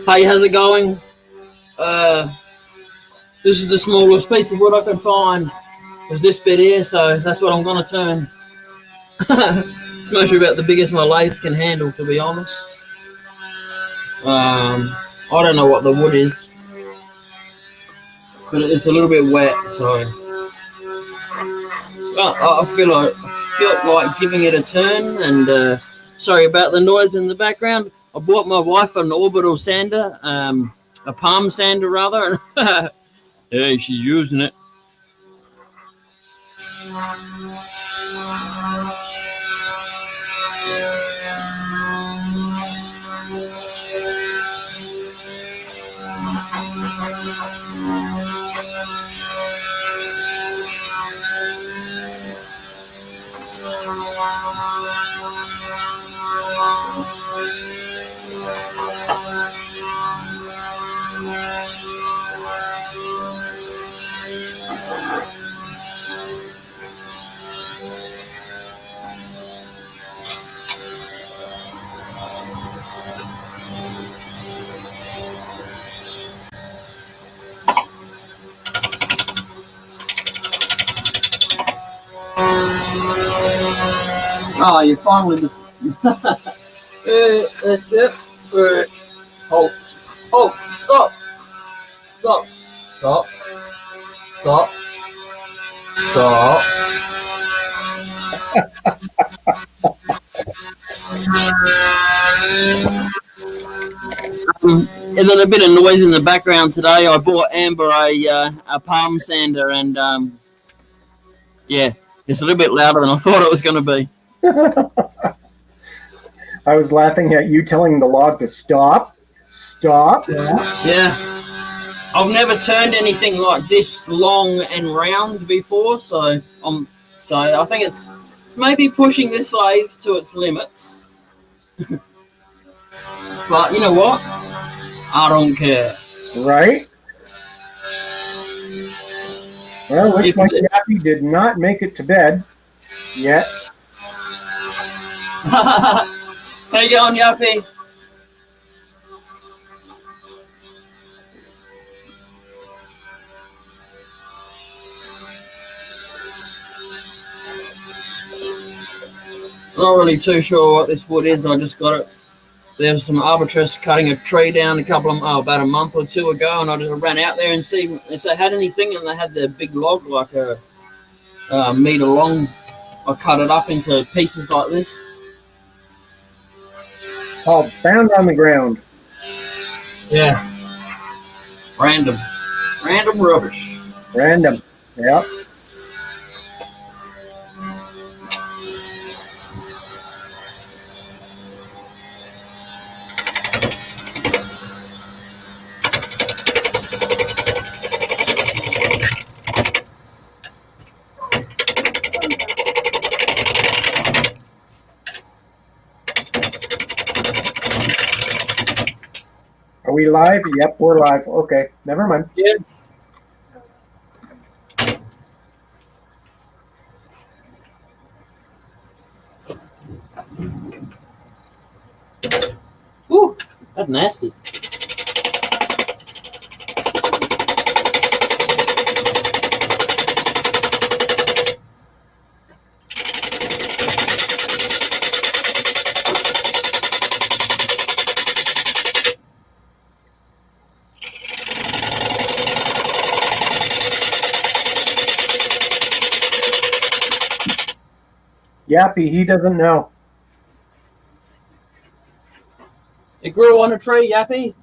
Hey, how's it going? Uh, this is the smallest piece of wood I can find. There's this bit here, so that's what I'm gonna turn. It's mostly about the biggest my lathe can handle, to be honest. I don't know what the wood is, but it's a little bit wet, so I feel like giving it a turn. And sorry about the noise in the background. I bought my wife an orbital sander, a palm sander rather. Hey, she's using it. Oh, you finally. Oh, oh, stop, stop, stop, stop, stop. And then a bit of noise in the background today. I bought Amber a palm sander, and yeah, it's a little bit louder than I thought it was going to be. I was laughing at you telling the log to stop. Stop. Yeah. I've never turned anything like this long and round before, so I think it's maybe pushing this lathe to its limits. But you know what? I don't care. Right? Well, looks like Yappy did not make it to bed yet. How you going, Yappy? Not really too sure what this wood is. I just got it. There's some arbitress cutting a tree down about a month or two ago, and I just ran out there and see if they had anything, and they had their big log, like a meter long. I cut it up into pieces like this. Oh, found on the ground. Yeah. Random rubbish. Random. Yep. Are we live? Yep, we're live. Okay, never mind. Yeah. Ooh, that's nasty. Yappy, he doesn't know. It grew on a tree, Yappy.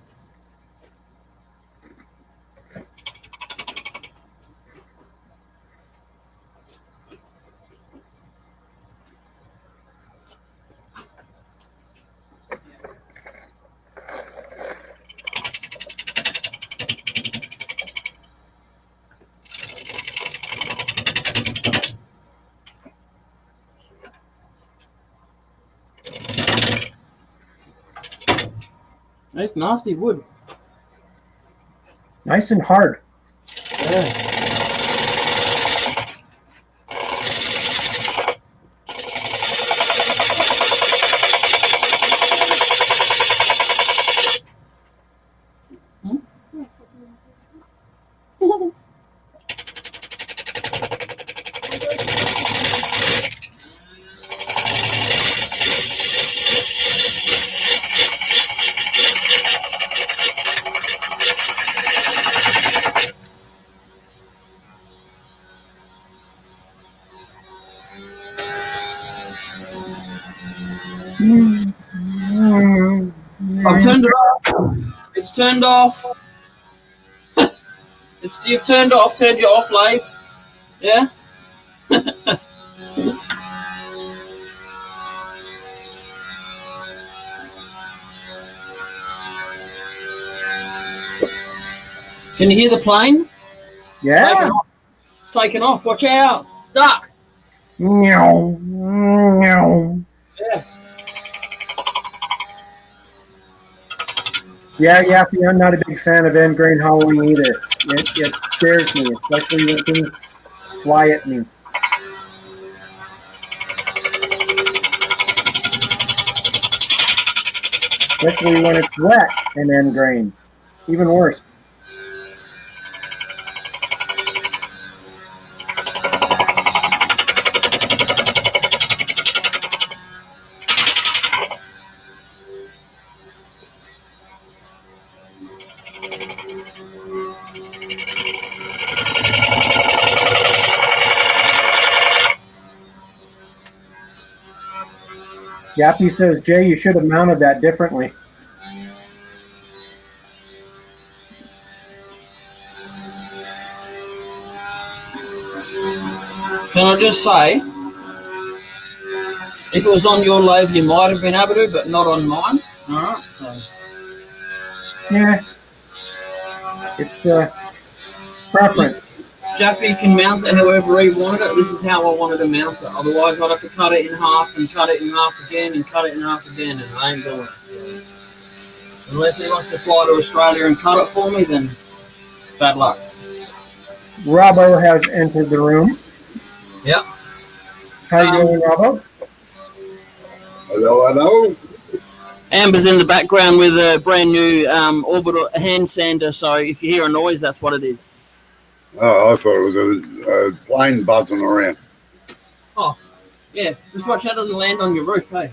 That's nasty wood. Nice and hard. Yeah. I've turned it off. It's turned off. You've turned you off, Leif. Yeah? Can you hear the plane? Yeah. It's taken off. Watch out. Duck. Meow. Meow. Yeah. Yeah, Yappy, I'm not a big fan of end grain Halloween either. It scares me, especially when things fly at me. Especially when it's wet and end grain. Even worse. Yappy says, Jay, you should have mounted that differently. Can I just say, if it was on your lathe, you might have been able to, but not on mine. All right. So. Yeah. It's preference. Jaffy can mount it however he wanted it. This is how I wanted to mount it. Otherwise, I'd have to cut it in half and cut it in half again and cut it in half again, and I ain't doing it. Unless he wants to fly to Australia and cut it for me, then bad luck. Robbo has entered the room. Yep. How you doing, Robbo? Hello, hello. Amber's in the background with a brand new orbital hand sander, so if you hear a noise, that's what it is. Oh, I thought it was a plane buzzing around. Oh, yeah. Just watch out it doesn't land on your roof, hey?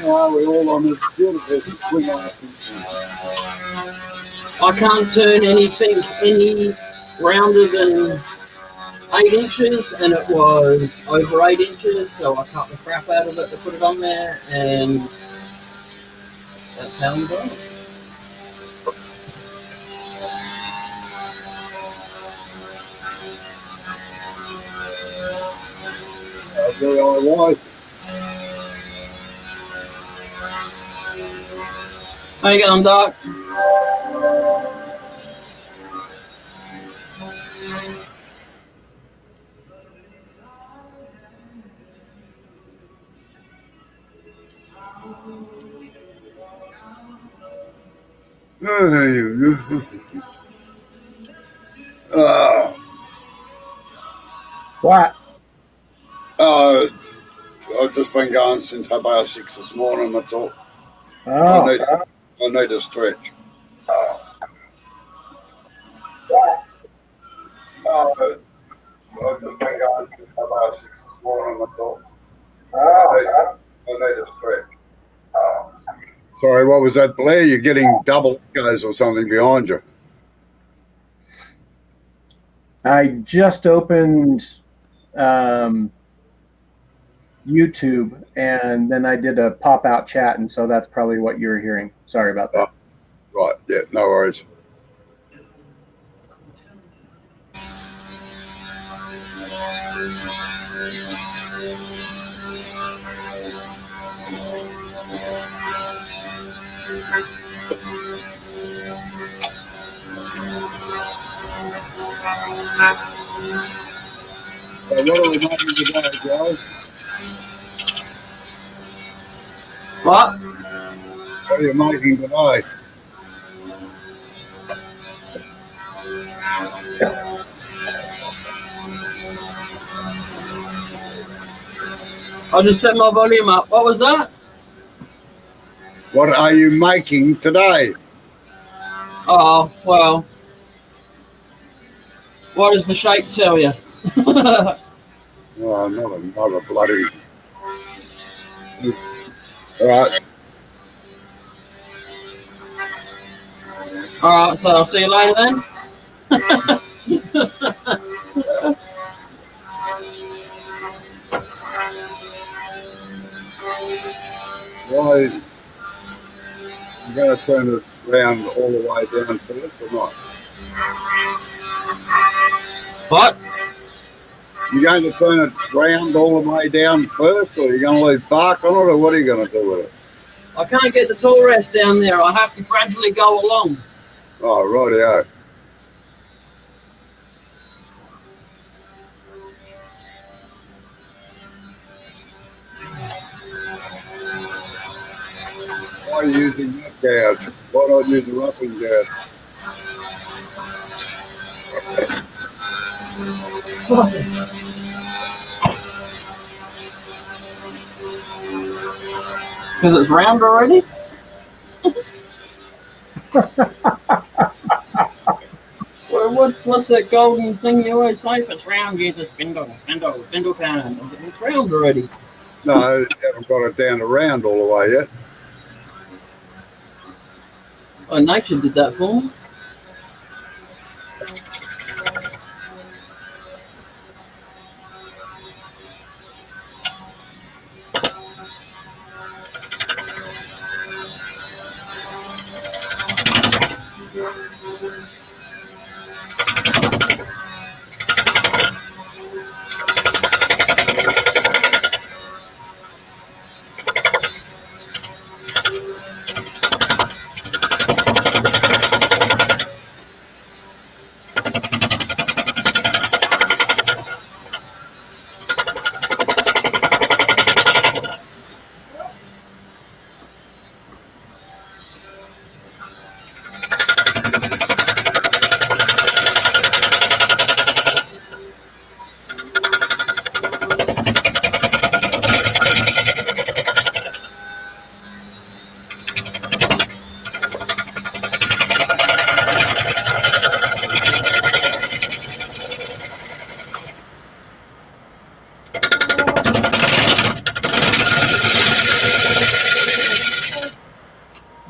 Yeah, we're all on this beautiful swing on. I can't turn anything any rounder than 8 inches, and it was over 8 inches, so I cut the crap out of it to put it on there, and that's how I'm doing it. There I was. How you going, Doc? Oh, there you go. What? I've just been going since about 6 this morning, that's all. Oh. I need a stretch. I've just been going since about 6 this morning, that's all. I need a stretch. Sorry, what was that, Blair? You're getting double echoes or something behind you. I just opened YouTube, and then I did a pop-out chat, and so that's probably what you were hearing. Sorry about that. Right, yeah, no worries. So what are we making today, Joe? What? What are you making today? I'll just turn my volume up. What was that? What are you making today? Oh, well. What does the shape tell you? Oh, not a bloody... All right. All right, so I'll see you later then. Why you going to turn it round all the way down first or not? What? You going to turn it round all the way down first, or you going to leave bark on it, or what are you going to do with it? I can't get the tool rest down there. I have to gradually go along. Oh, rightio. Why are you using that gouge? Why not use a roughing gouge? Because it's round already? What's that golden thing you always say? If it's round, use a spindle pan. It's round already. No, you haven't got it down to round all the way yet. Oh, nature did that for me.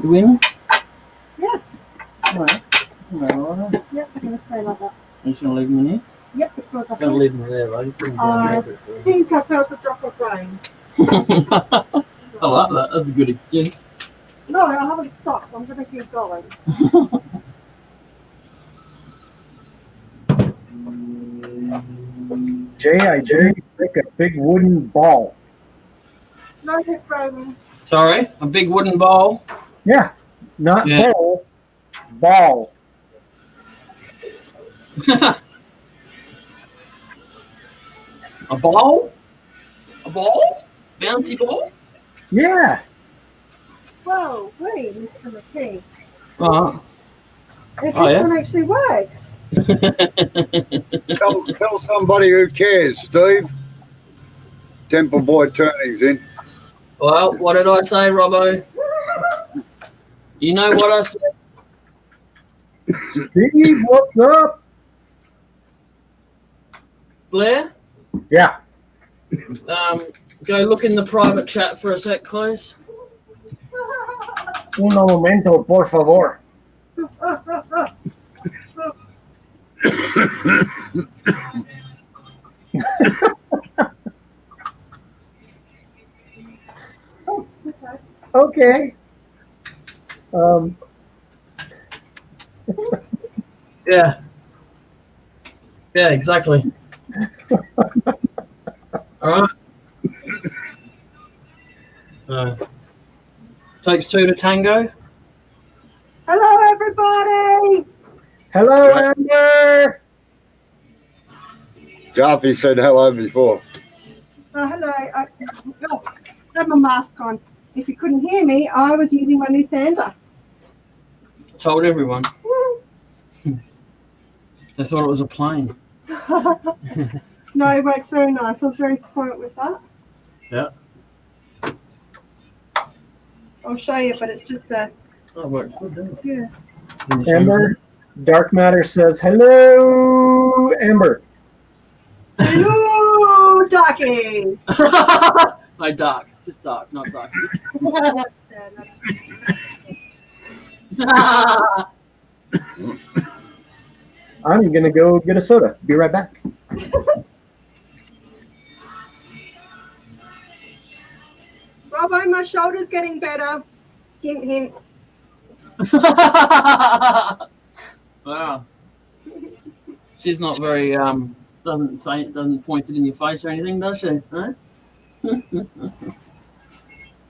You win? Yes. Alright. Alright. Yep, I'm going to stay like that. Are you just going to leave them in here? Yep, because I Don't leave them there, right? Put them down there. think I felt a drop of rain. I like that. That's a good excuse. No, I haven't stopped. I'm going to keep going. I make a big wooden ball. No, hit Roman. Sorry? A big wooden bowl? Yeah, not Yeah. bowl, ball. A ball? A ball? Bouncy ball? Yeah. Whoa, wait, Mr. McKee. Uh-huh. This Oh, yeah? one actually works. Tell somebody who cares, Steve. Temple Boy Turning's in. Well, what did I say, Robbo? You know what I said? Steve, what's up? Blair? Yeah. Go look in the private chat for a sec, please. Un momento, por favor. Okay. Yeah. Yeah, exactly. All right. Takes two to tango. Hello, everybody. Hello, Amber. Jarvie said hello before. Oh, hello. I have my mask on. If you couldn't hear me, I was using my new sander. Told everyone. They thought it was a plane. No, it works very nice. I was very spoilt with that. Yeah. I'll show you, but it's just a Oh, it worked good, didn't it? yeah. Amber. Dark Matter says hello, Amber. Hello, Ducky. No, dark. Just dark, not dark. I'm gonna go get a soda. Be right back. Robbo, my shoulder's getting better. Hint, hint. Wow. She's not very doesn't point it in your face or anything, does she? No?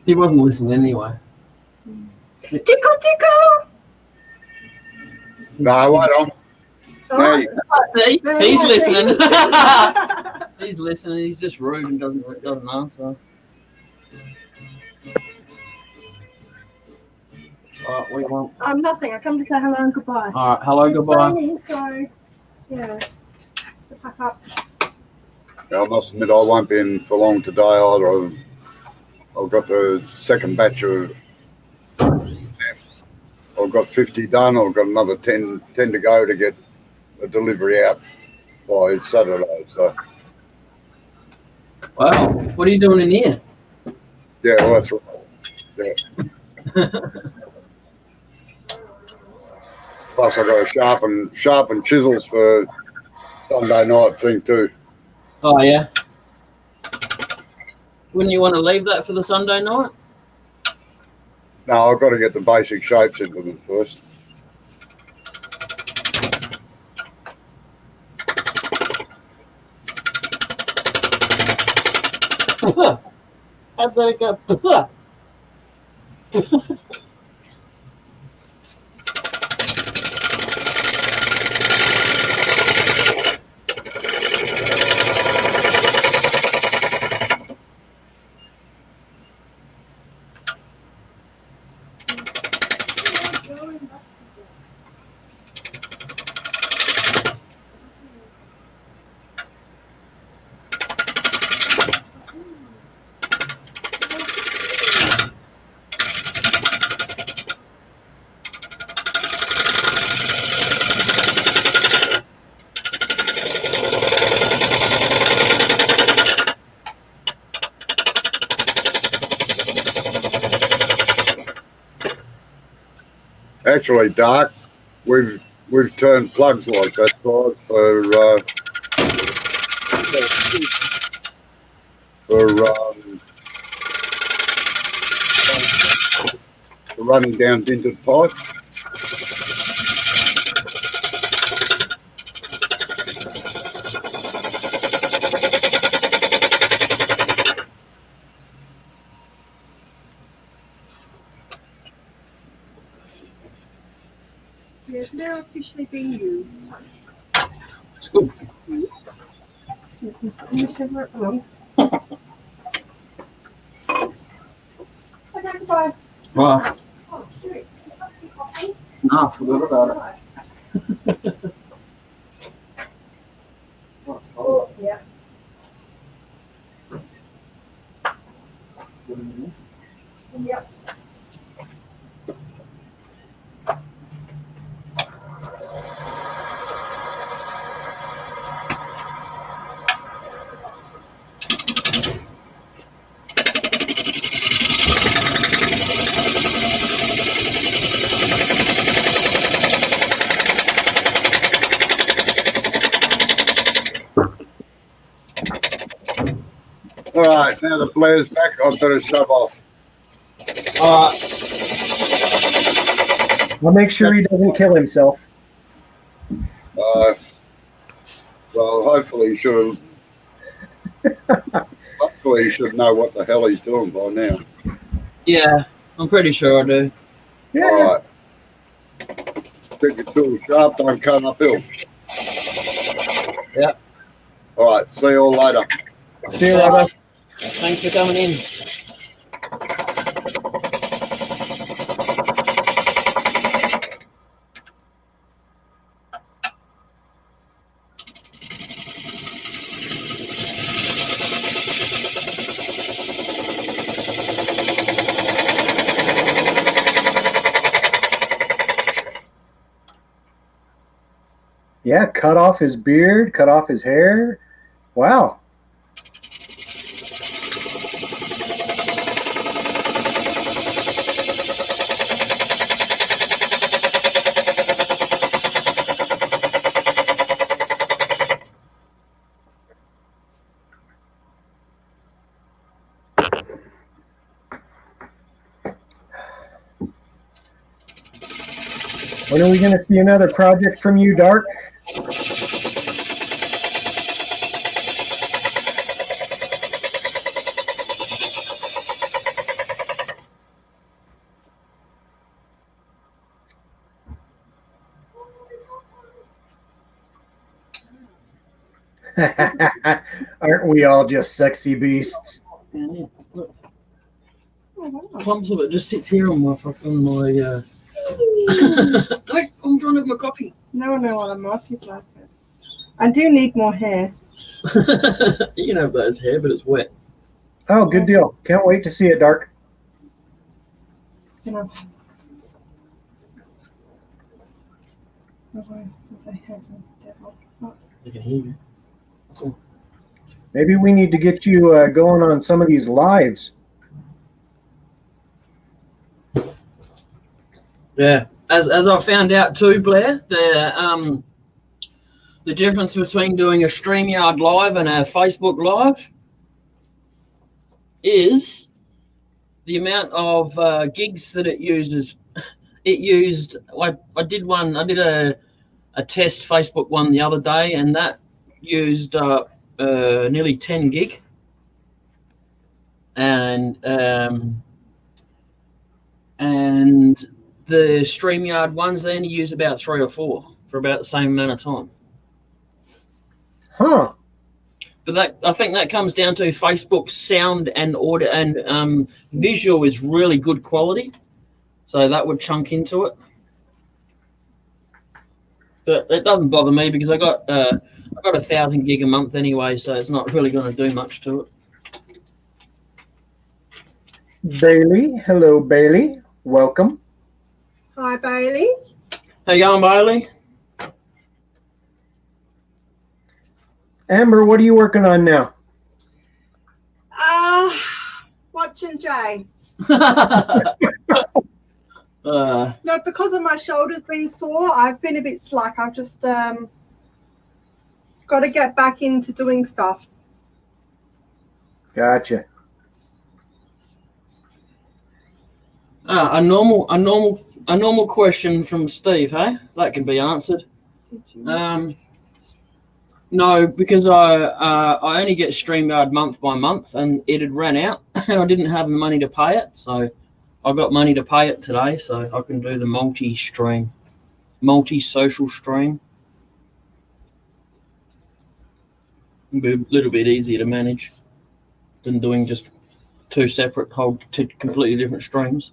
He wasn't listening anyway. Tickle, tickle. No, wait on. Oh, Hey, See, there he's you go. listening. He's listening. He's just rude and doesn't answer. All right, what do you want? Nothing. I come to say hello and goodbye. All right, hello, It's goodbye. raining, so yeah. To pack up. I must admit I won't be in for long today either. I've got the second batch of. I've got 50 done. I've got another 10 to go to get a delivery out by Saturday. So Wow, what are you doing in here? yeah, well, that's right. Yeah. Plus, I got to sharpen chisels for Sunday night thing too. Oh yeah. Wouldn't you want to leave that for the Sunday night? No, I've got to get the basic shapes into them first. How'd that go? Actually, Dark, we've turned plugs like that size for running down dinted pipe. Yes, they're officially being used. It's good. Whichever it belongs. Okay, goodbye. Right. Oh, shoot. No, I forgot about it. Oh, yeah. Yep. All right, now the flare's back. I've got to shove off. All right. I'll make sure he doesn't kill himself. Well, hopefully he should. Hopefully he should know what the hell he's doing by now. Yeah, I'm pretty sure I do. Yeah. All right. Keep your tools sharp. Don't cut uphill. Yep. All right. See you all later. See you, Robbo. Thanks for coming in. Yeah, cut off his beard, cut off his hair. Wow. When are we going to see another project from you, Dark? Aren't we all just sexy beasts? Yeah, look, Oh, wow. clumps of it just sits here on my fucking Don't, I'm trying to have my coffee. No one knows what a moss is like it. I do need more hair. You can have those hair, but it's wet. Oh, good deal. Can't wait to see it, Dark. You know. Oh, boy, there's a handsome devil. Oh, I can hear you. Maybe we need to get you going on some of these lives. Yeah, as I found out too, Blair, the difference between doing a StreamYard live and a Facebook live is the amount of gigs that it uses. It used. I did a test Facebook one the other day, and that used nearly 10 gig, and the StreamYard ones, they only use about 3 or 4 for about the same amount of time. Huh. But that, I think that comes down to Facebook's sound and audio and visual is really good quality, so that would chunk into it. But it doesn't bother me because I got 1,000 gig a month anyway, so it's not really going to do much to it. Bailey. Hello, Bailey. Welcome. hi, Bailey. How you going, Bailey? Amber, what are you working on now? Watching Jay. Uh, No, because of my shoulders being sore, I've been a bit slack. I've just got to get back into doing stuff. Gotcha. a normal question from Steve, hey? That can be answered. Did you? No, because I only get StreamYard month by month, and it had ran out, and I didn't have the money to pay it, so I got money to pay it today, so I can do the multi-social stream. It'll be a little bit easier to manage than doing just two completely different streams.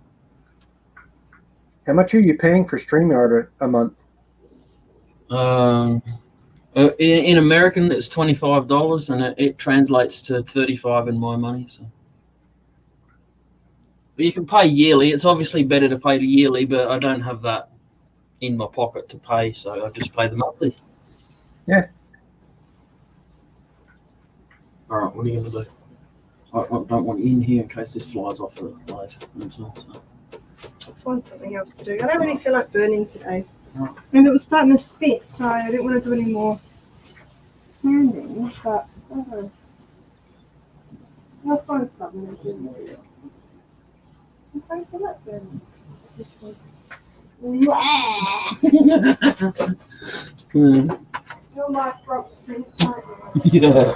How much are you paying for StreamYard a month? In American, it's $25, and it translates to $35 in my money. So, but you can pay yearly. It's obviously better to pay yearly, but I don't have that in my pocket to pay, so I just pay the monthly. Yeah. All right, what are you going to do? I don't want you in here in case this flies off the live. So. I'll find something else to do. I don't really feel like burning today. Right. And it was starting to spit, so I didn't want to do any more sanding, but I don't know. I'll find something to do. I don't feel like burning. Feel my throat sink. Yeah.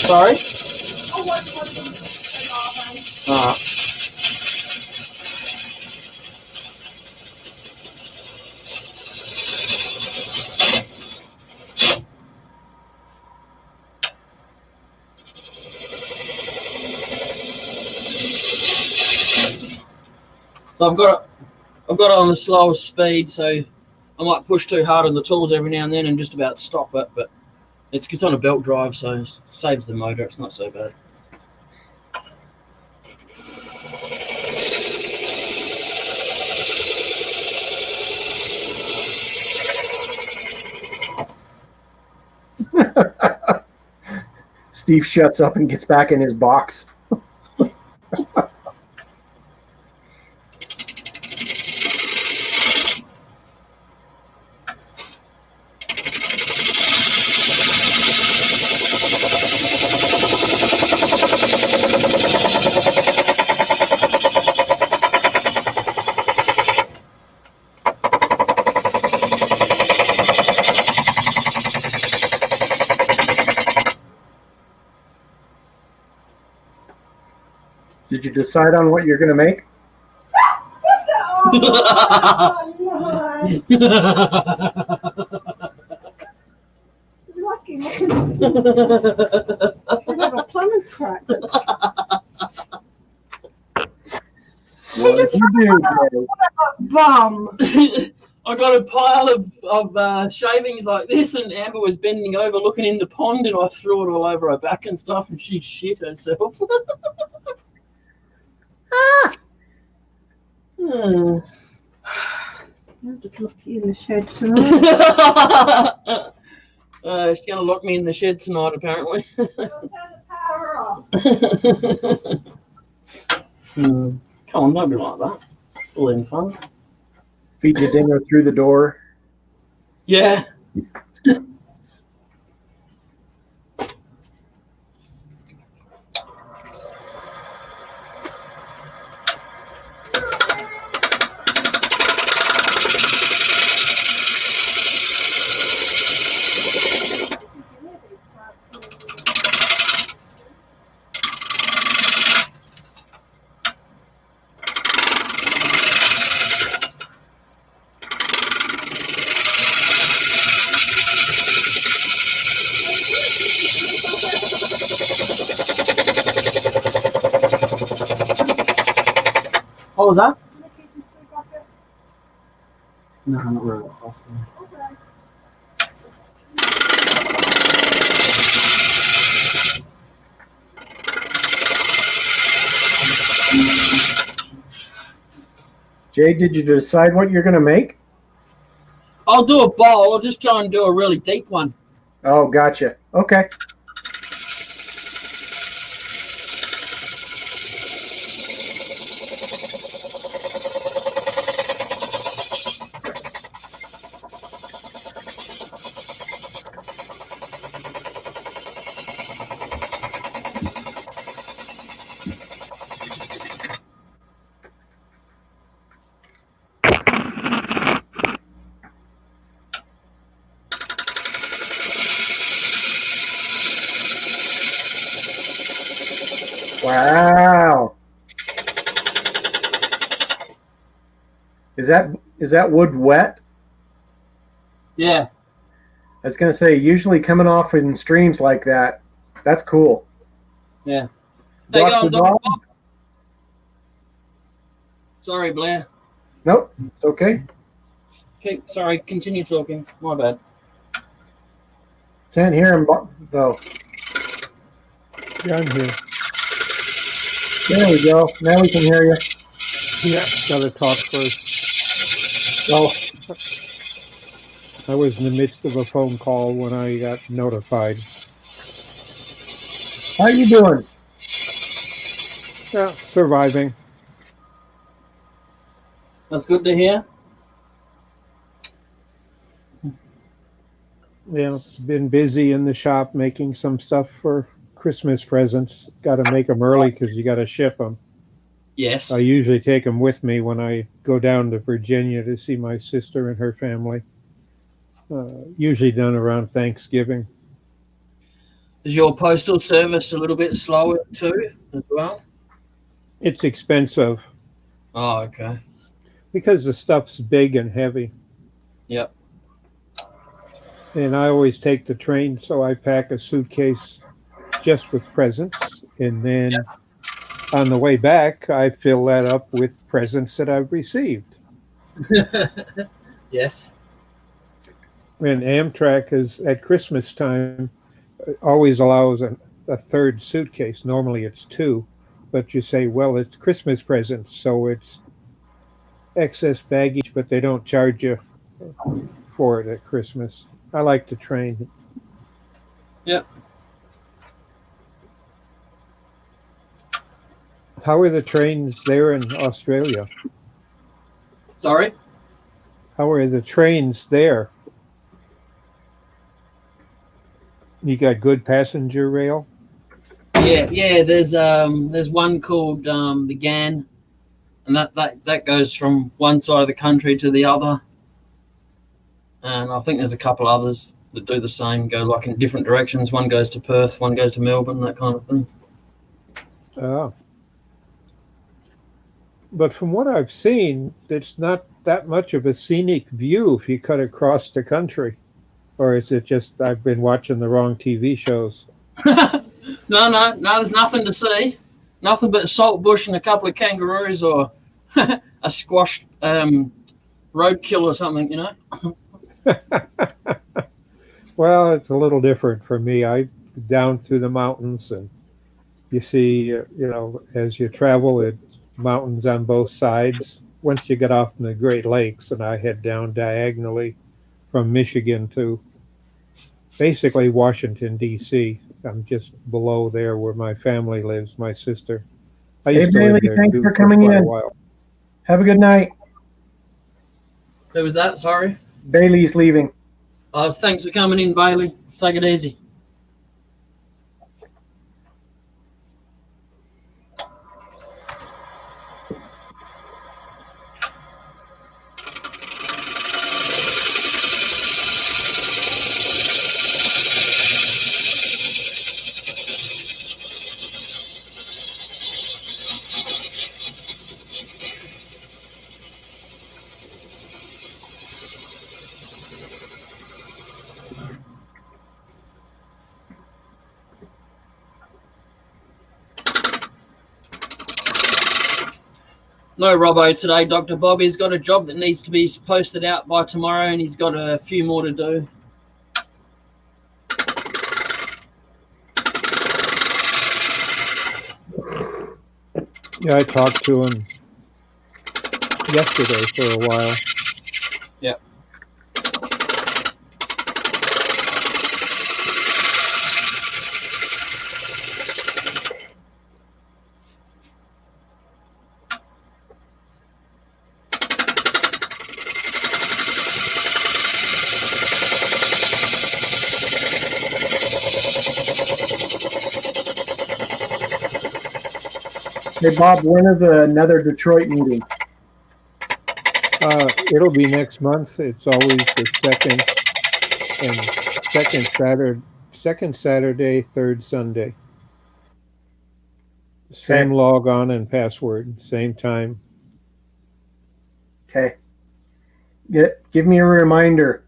Sorry? Alright. So I've got it on the slowest speed, so I might push too hard on the tools every now and then and just about stop it, but it's on a belt drive, so it saves the motor. It's not so bad. Steve shuts up and gets back in his box. Did you decide on what you're going to make? Oh, no. Lucky I could have a plumber's practice. He just You do, Jay. bum. I got a pile of shavings like this, and Amber was bending over looking in the pond, and I threw it all over her back and stuff, and she shit herself. Hmm. I'm just lucky in the shed tonight. She's going to lock me in the shed tonight, apparently. Don't turn the power off. Come on, don't be like that. It's all in fun. Feed you dinner through the door. Yeah. What was that? No, not really. Jay, did you decide what you're going to make? I'll do a bowl. I'll just try and do a really deep one. Oh, gotcha. Okay. Wow. Is that wood wet? Yeah. I was going to say, usually coming off in streams like that, that's cool. Yeah. Hey, Watch go the on, dog? Doc. Sorry, Blair. Nope, it's okay. Okay, sorry, continue talking. My bad. Can't hear him, though. Yeah, I'm here. There we go. Now we can hear you. Yeah, gotta talk first. Oh, I was in the midst of a phone call when I got notified. how you doing? Yeah, surviving. That's good to hear. Yeah, been busy in the shop making some stuff for Christmas presents. Got to make them early because you got to ship them. Yes. I usually take them with me when I go down to Virginia to see my sister and her family. Usually done around Thanksgiving. Is your postal service a little bit slower too, as well? It's expensive Oh, okay. because the stuff's big and heavy. Yep. And I always take the train, so I pack a suitcase just with presents. And then on the way back, I fill that up with presents that I've received. Yes. And Amtrak is at Christmas time always allows a third suitcase. Normally it's two, but you say, well, it's Christmas presents, so it's excess baggage, but they don't charge you for it at Christmas. I like the train. Yep. How are the trains there in Australia? Sorry? How are the trains there? You got good passenger rail? Yeah. There's one called the GAN, and that goes from one side of the country to the other. And I think there's a couple others that do the same, go like in different directions. One goes to Perth, one goes to Melbourne, that kind of thing. Oh. but from what I've seen, it's not that much of a scenic view if you cut across the country. Or is it just I've been watching the wrong TV shows? No, there's nothing to see. Nothing but a salt bush and a couple of kangaroos or a squashed roadkill or something, you know? Well, it's a little different for me. I down through the mountains, and you see, as you travel, it's mountains on both sides. Once you get off in the Great Lakes, and I head down diagonally from Michigan to basically Washington, D.C. I'm just below there where my family lives, my sister. I Hey, used to live Bailey, there thanks too for coming quite a in. while. Have a good night. Who was that? Sorry. Bailey's leaving. Thanks for coming in, Bailey. Take it easy. No, Robbo, today Dr. Bobby's got a job that needs to be posted out by tomorrow, and he's got a few more to do. Yeah, I talked to him yesterday for a while. Yep. Hey, Bob, when is another Detroit meeting? It'll be next month. It's always the second Saturday, third Sunday. Same log on and password, same time. Okay. Give me a reminder.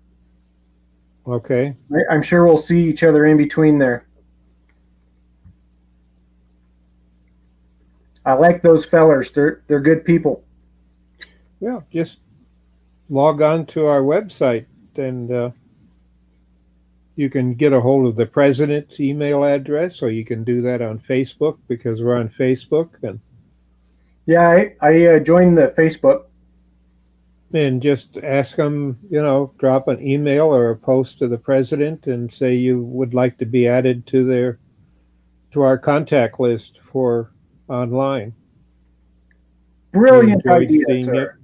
Okay. I'm sure we'll see each other in between there. I like those fellers. They're good people. Yeah, just log on to our website and you can get a hold of the president's email address, or you can do that on Facebook because we're on Facebook. And yeah, I joined the Facebook. And just ask them, drop an email or a post to the president and say you would like to be added to our contact list for online. Brilliant idea, sir.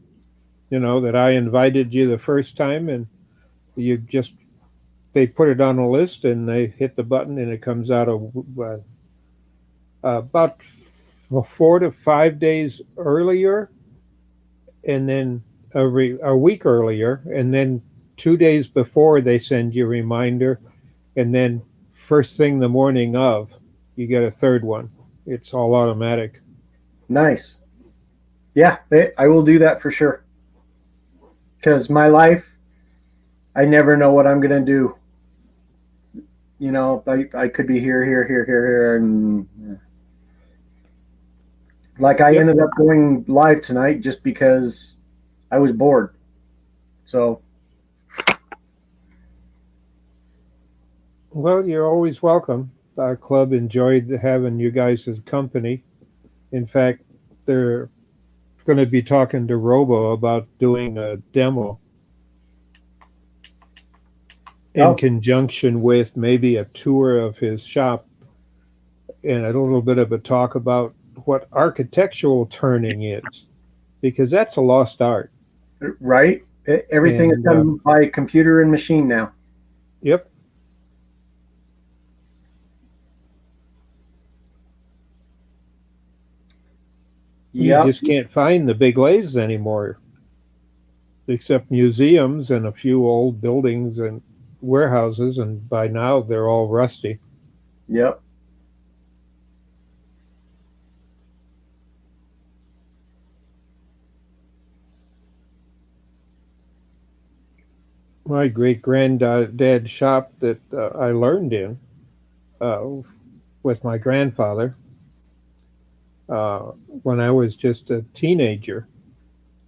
That I invited you the first time, and they put it on a list and they hit the button and it comes out about 4 to 5 days earlier, and then a week earlier, and then 2 days before they send you a reminder, and then first thing the morning of, you get a third one. It's all automatic. Nice. Yeah, I will do that for sure. Because my life, I never know what I'm going to do. I could be here, and like I ended up going live tonight just because I was bored. So. Well, you're always welcome. Our club enjoyed having you guys as company. In fact, they're going to be talking to Robo about doing a demo in conjunction with maybe a tour of his shop and a little bit of a talk about what architectural turning is, because that's a lost art. Right? Everything is done by computer and machine now. Yep. You just can't find the big lathes anymore, except museums and a few old buildings and warehouses, and by now they're all rusty. Yep. my great granddad's shop that I learned in with my grandfather when I was just a teenager.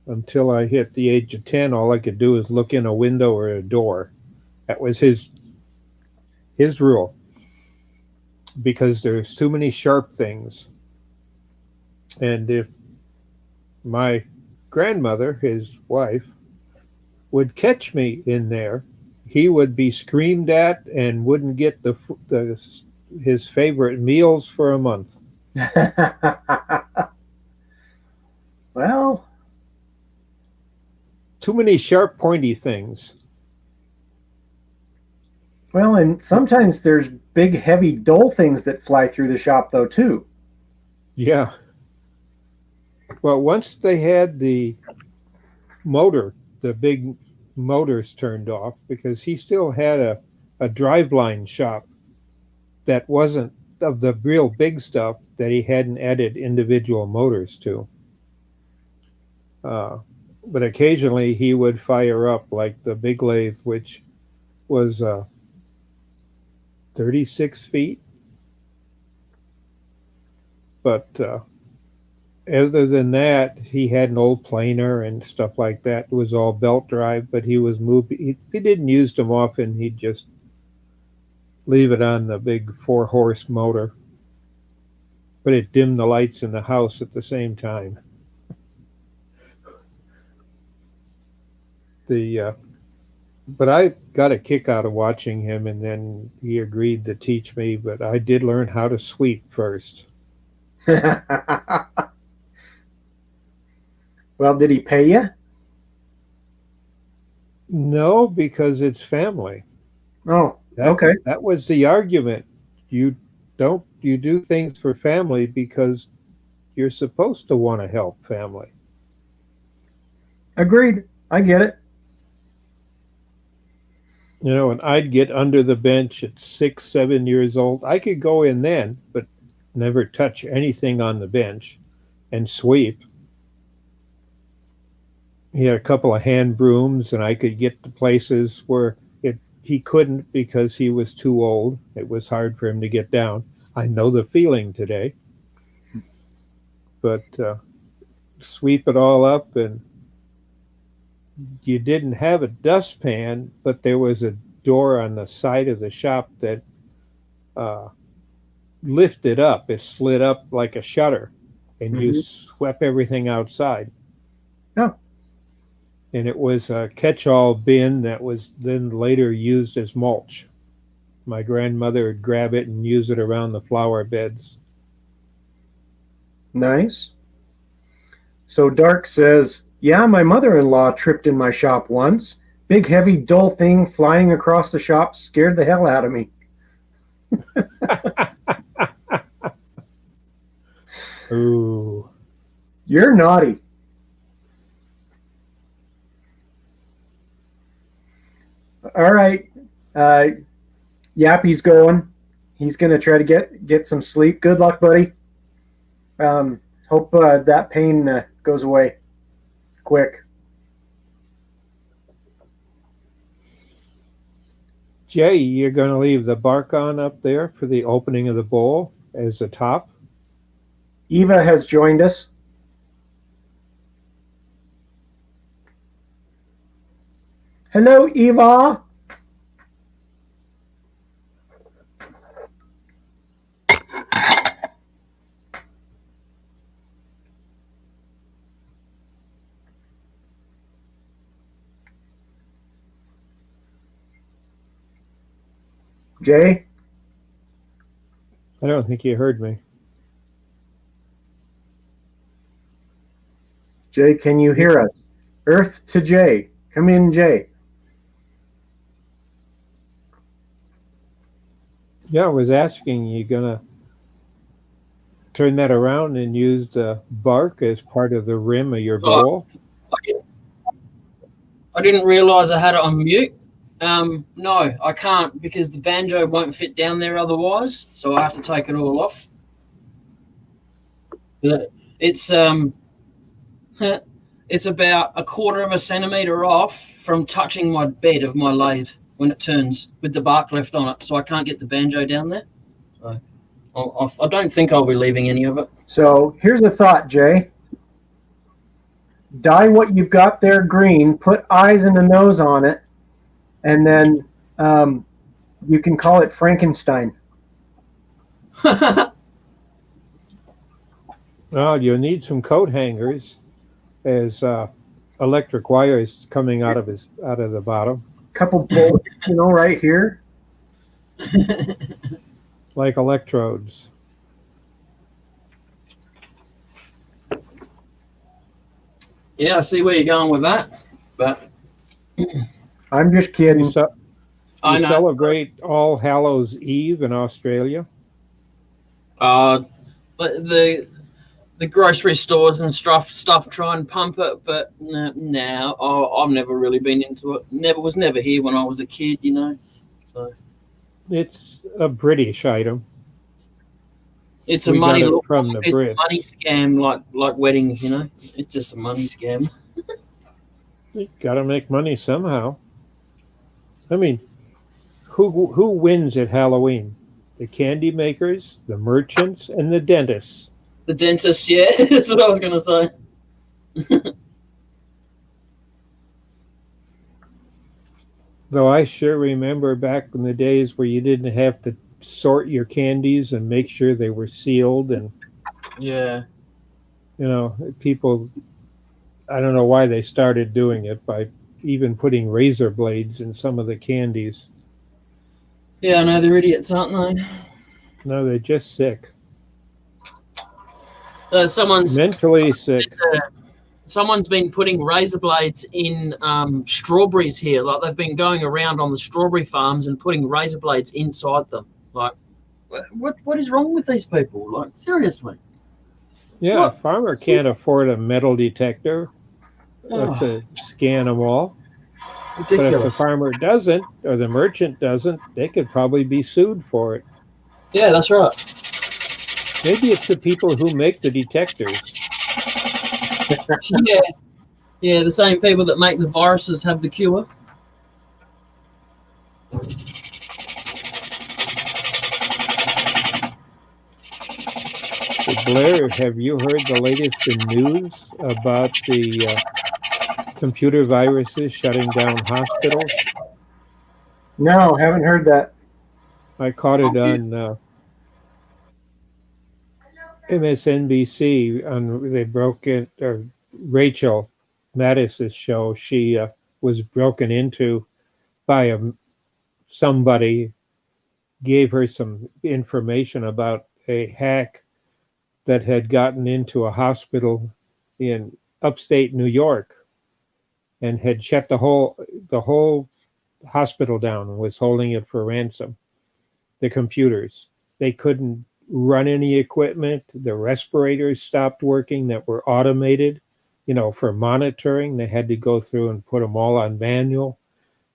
Until I hit the age of 10, all I could do was look in a window or a door. That was his rule, because there's too many sharp things. And if my grandmother, his wife, would catch me in there, he would be screamed at and wouldn't get his favorite meals for a month. Well, Too many sharp, pointy things. well, and sometimes there's big, heavy, dull things that fly through the shop, though, too. Yeah. Well, once they had the big motors turned off, because he still had a driveline shop that wasn't of the real big stuff that he hadn't added individual motors to. But occasionally he would fire up like the big lathe, which was 36 feet. But other than that, he had an old planer and stuff like that. It was all belt drive, but he was moving. He didn't use them often. He'd just leave it on the big 4-horse motor. But it dimmed the lights in the house at the same time. But I got a kick out of watching him, and then he agreed to teach me, but I did learn how to sweep first. Well, did he pay you? No, because it's family. Oh, okay. That was the argument. You do things for family because you're supposed to want to help family. Agreed. I get it. You know, and I'd get under the bench at 6, 7 years old. I could go in then, but never touch anything on the bench and sweep. He had a couple of hand brooms, and I could get to places where he couldn't because he was too old. It was hard for him to get down. I know the feeling today. But sweep it all up, and you didn't have a dustpan, but there was a door on the side of the shop that lifted up. It slid up like a shutter, and you swept everything outside. Oh. And it was a catch-all bin that was then later used as mulch. My grandmother would grab it and use it around the flower beds. Nice. So Dark says, yeah, my mother-in-law tripped in my shop once. Big, heavy, dull thing flying across the shop scared the hell out of me. Ooh. You're naughty. All right. Yappy's going. He's going to try to get some sleep. Good luck, buddy. Hope that pain goes away quick. Jay, you're going to leave the bark on up there for the opening of the bowl as the top? Eva has joined us. Hello, Eva. Jay? I don't think you heard me. Jay, can you hear us? Earth to Jay. Come in, Jay. Yeah, I was asking, you going to turn that around and use the bark as part of the rim of your bowl? I didn't realize I had it on mute. No, I can't because the banjo won't fit down there otherwise, so I have to take it all off. It's It's about a quarter of a centimetre off from touching my bed of my lathe when it turns with the bark left on it, so I can't get the banjo down there. So I don't think I'll be leaving any of it. So here's a thought, Jay. Dye what you've got there green, put eyes and a nose on it, and then you can call it Frankenstein. Well, you'll need some coat hangers as electric wires coming out of the bottom, Couple bolts, right here. like electrodes. Yeah, I see where you're going with that, but I'm just You, kidding. ce- I you know. celebrate All Hallows Eve in Australia? But the grocery stores and stuff try and pump it, but no, I've never really been into it. Was never here when I was a kid, So It's a British item. it's a We got money it from the it's a Brits. money scam, like weddings. It's just a money scam. You got to make money somehow. I mean, who wins at Halloween? The candy makers, the merchants, and the dentists. The dentist, yeah, that's what I was gonna say. Though I sure remember back in the days where you didn't have to sort your candies and make sure they were sealed, and Yeah, people, I don't know why they started doing it by even putting razor blades in some of the candies. yeah, I know they're idiots, aren't they? No, they're just sick. Someone's Mentally sick. someone's been putting razor blades in strawberries here. Like they've been going around on the strawberry farms and putting razor blades inside them. Like, what is wrong with these people? Like, seriously. Yeah, What? a farmer can't afford a metal detector Oh, to scan them all. But if the ridiculous. farmer doesn't, or the merchant doesn't, they could probably be sued for it. Yeah, that's right. Maybe it's the people who make the detectors. Yeah, yeah, the same people that make the viruses have the cure. Blair, have you heard the latest in news about the computer viruses shutting down hospitals? No, haven't heard that. I caught it on MSNBC. They broke it, or Rachel Mattis's show. She was broken into by somebody, gave her some information about a hack that had gotten into a hospital in upstate New York and had shut the whole hospital down and was holding it for ransom. The computers, they couldn't run any equipment. The respirators stopped working that were automated, for monitoring. They had to go through and put them all on manual.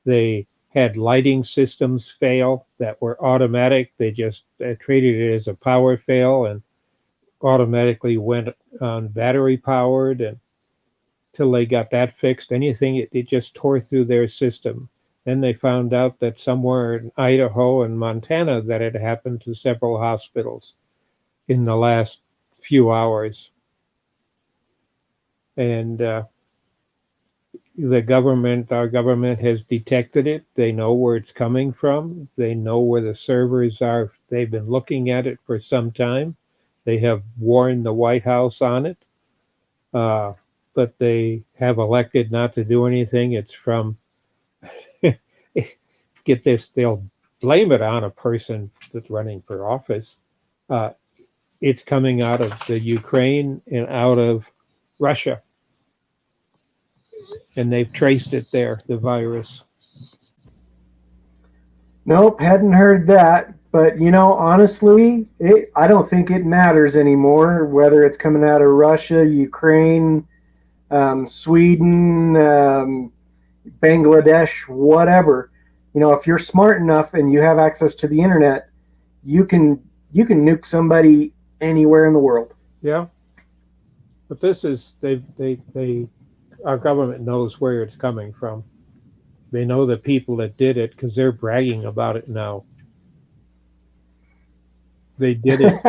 They had lighting systems fail that were automatic. They just treated it as a power fail and automatically went on battery powered, and till they got that fixed. Anything, it just tore through their system. Then they found out that somewhere in Idaho and Montana that had happened to several hospitals in the last few hours. And our government has detected it. They know where it's coming from. They know where the servers are. They've been looking at it for some time. They have warned the White House on it, but they have elected not to do anything. It's from, get this, they'll blame it on a person that's running for office. It's coming out of the Ukraine and out of Russia. And they've traced it there, the virus. Nope, hadn't heard that. But, honestly, I don't think it matters anymore whether it's coming out of Russia, Ukraine, Sweden, Bangladesh, whatever. If you're smart enough and you have access to the internet, you can nuke somebody anywhere in the world. Yeah. But this is, they our government knows where it's coming from. They know the people that did it because they're bragging about it now. They did it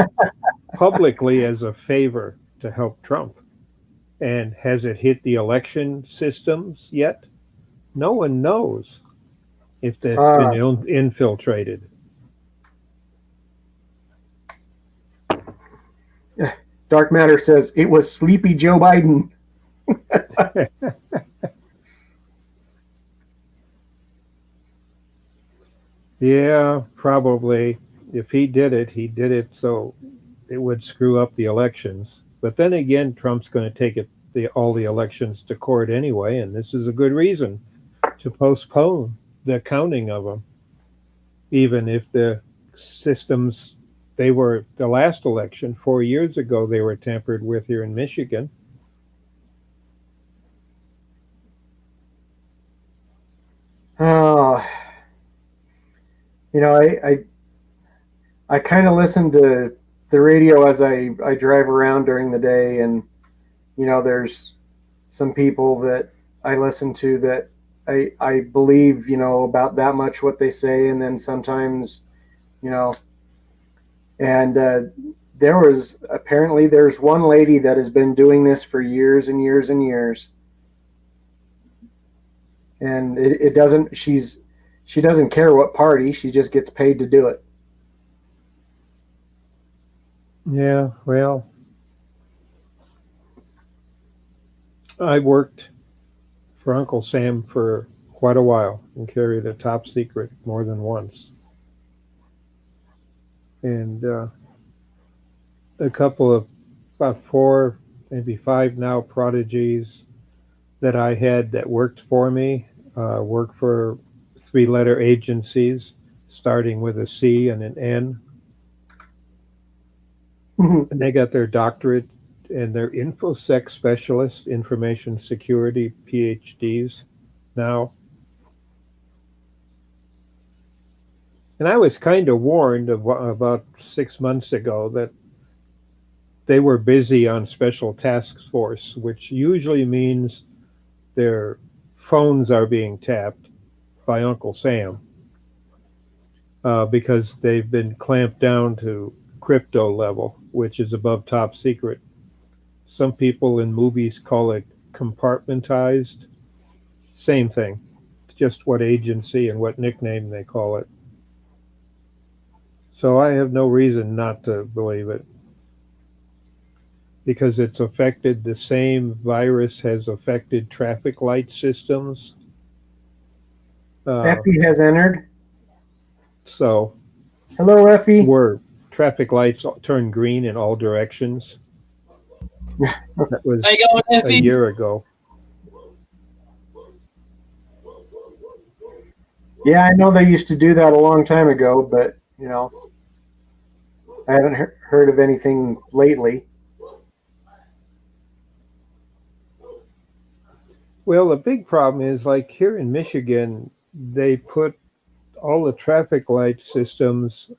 publicly as a favor to help Trump. And has it hit the election systems yet? No one knows if they've been infiltrated. Dark Matter says it was sleepy Joe Biden. Yeah, probably. If he did it so it would screw up the elections. But then again, Trump's going to take all the elections to court anyway, and this is a good reason to postpone the counting of them. Even if the systems, the last election 4 years ago, they were tampered with here in Michigan. Oh, I kind of listen to the radio as I drive around during the day, and there's some people that I listen to that I believe about that much what they say, and then sometimes and there's one lady that has been doing this for years and years and years, and she doesn't care what party, she just gets paid to do it. Yeah, well, I worked for Uncle Sam for quite a while and carried a top secret more than once. And a couple of, about 4, maybe 5 now, prodigies that I had that worked for me, worked for 3-letter agencies, starting with a C and an N. And they got their doctorate, and they're InfoSec specialists, information security PhDs now. And I was kind of warned about 6 months ago that they were busy on special task force, which usually means their phones are being tapped by Uncle Sam because they've been clamped down to crypto level, which is above top secret. Some people in movies call it compartmentized. Same thing, just what agency and what nickname they call it. So I have no reason not to believe it, because it's affected, the same virus has affected traffic light systems. Effie has entered. So, hello, Effie. Where traffic lights turn green in all directions. That was a year ago. Yeah, I know they used to do that a long time ago, but I haven't heard of anything lately. Well, the big problem is, like here in Michigan, they put all the traffic light systems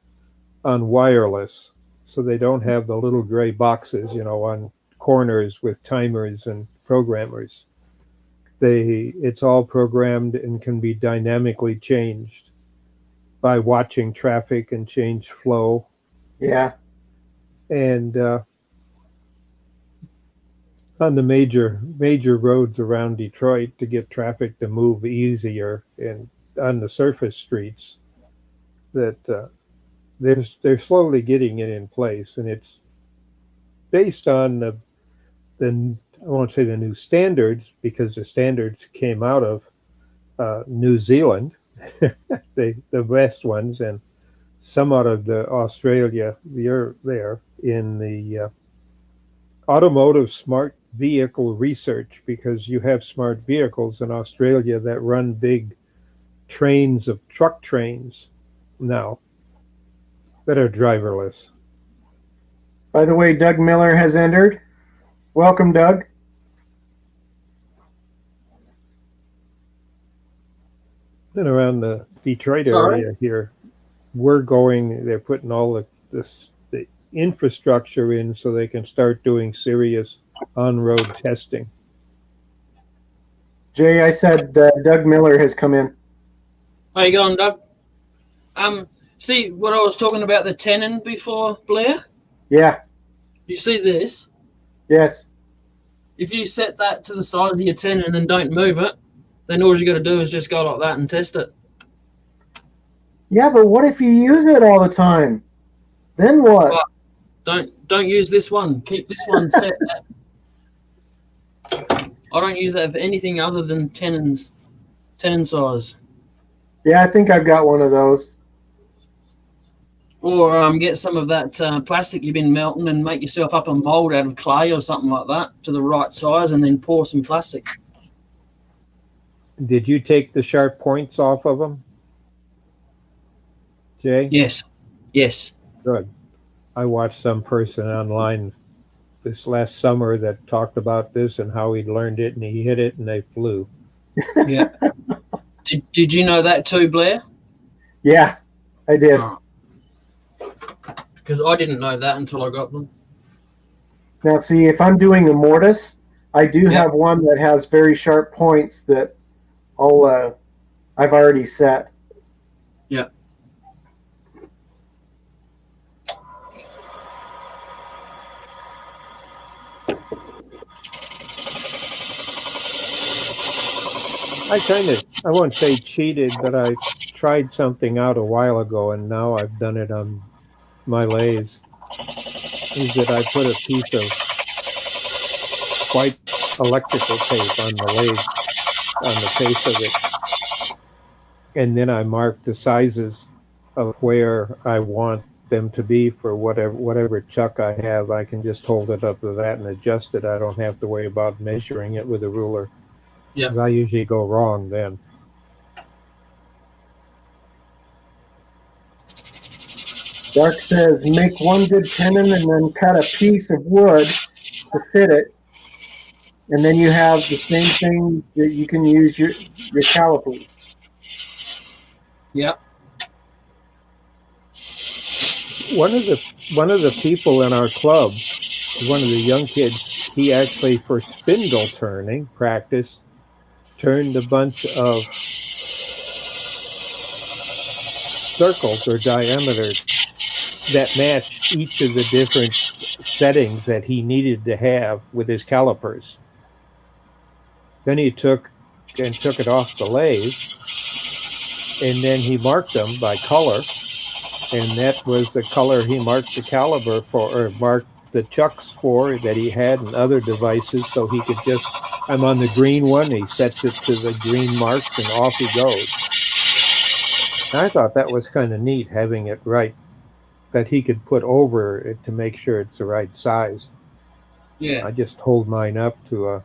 on wireless, so they don't have the little gray boxes, on corners with timers and programmers. It's all programmed and can be dynamically changed by watching traffic and change flow. Yeah. And on the major roads around Detroit, to get traffic to move easier, and on the surface streets, that they're slowly getting it in place, and it's based on the I won't say the new standards, because the standards came out of New Zealand, the best ones, and some out of Australia. They're there in the automotive smart vehicle research, because you have smart vehicles in Australia that run big trains of truck trains now that are driverless. By the way, Doug Miller has entered. Welcome, Doug. And around the Detroit area here, they're putting all the infrastructure in so they can start doing serious on-road testing. Jay, I said Doug Miller has come in. How you going, Doug? See what I was talking about the tenon before, Blair? Yeah. You see this? Yes. If you set that to the size of your tenon and then don't move it, then all you got to do is just go like that and test it. Yeah, but what if you use it all the time? Then what? Well, don't use this one. Keep this one set. I don't use that for anything other than tenon size. Yeah, I think I've got one of those. Or get some of that plastic you've been melting and make yourself up a mold out of clay or something like that to the right size, and then pour some plastic. Did you take the sharp points off of them, Jay? Yes. Good. I watched some person online this last summer that talked about this and how he'd learned it, and he hit it and they flew. Yeah. Did you know that too, Blair? Yeah, I did. Because I didn't know that until I got them. Now, see, if I'm doing a mortise, I do have one that has very sharp points that I've already set. Yeah. I won't say cheated, but I tried something out a while ago, and now I've done it on my lathes. Is that I put a piece of white electrical tape on the lathe, on the face of it, and then I mark the sizes of where I want them to be for whatever chuck I have. I can just hold it up to that and adjust it. I don't have to worry about measuring it with a ruler. Yeah. 'Cause I usually go wrong then. Dark says, make one good tenon and then cut a piece of wood to fit it. And then you have the same thing that you can use your calipers. Yeah. One of the people in our club, one of the young kids, he actually, for spindle turning practice, turned a bunch of circles or diameters that matched each of the different settings that he needed to have with his calipers. Then he took it off the lathe, and then he marked them by color, and that was the color he marked the caliber for, or marked the chucks for that he had and other devices, so he could just, I'm on the green one, he sets it to the green marks and off he goes. And I thought that was kind of neat, having it right, that he could put over it to make sure it's the right size. Yeah. I just hold mine up to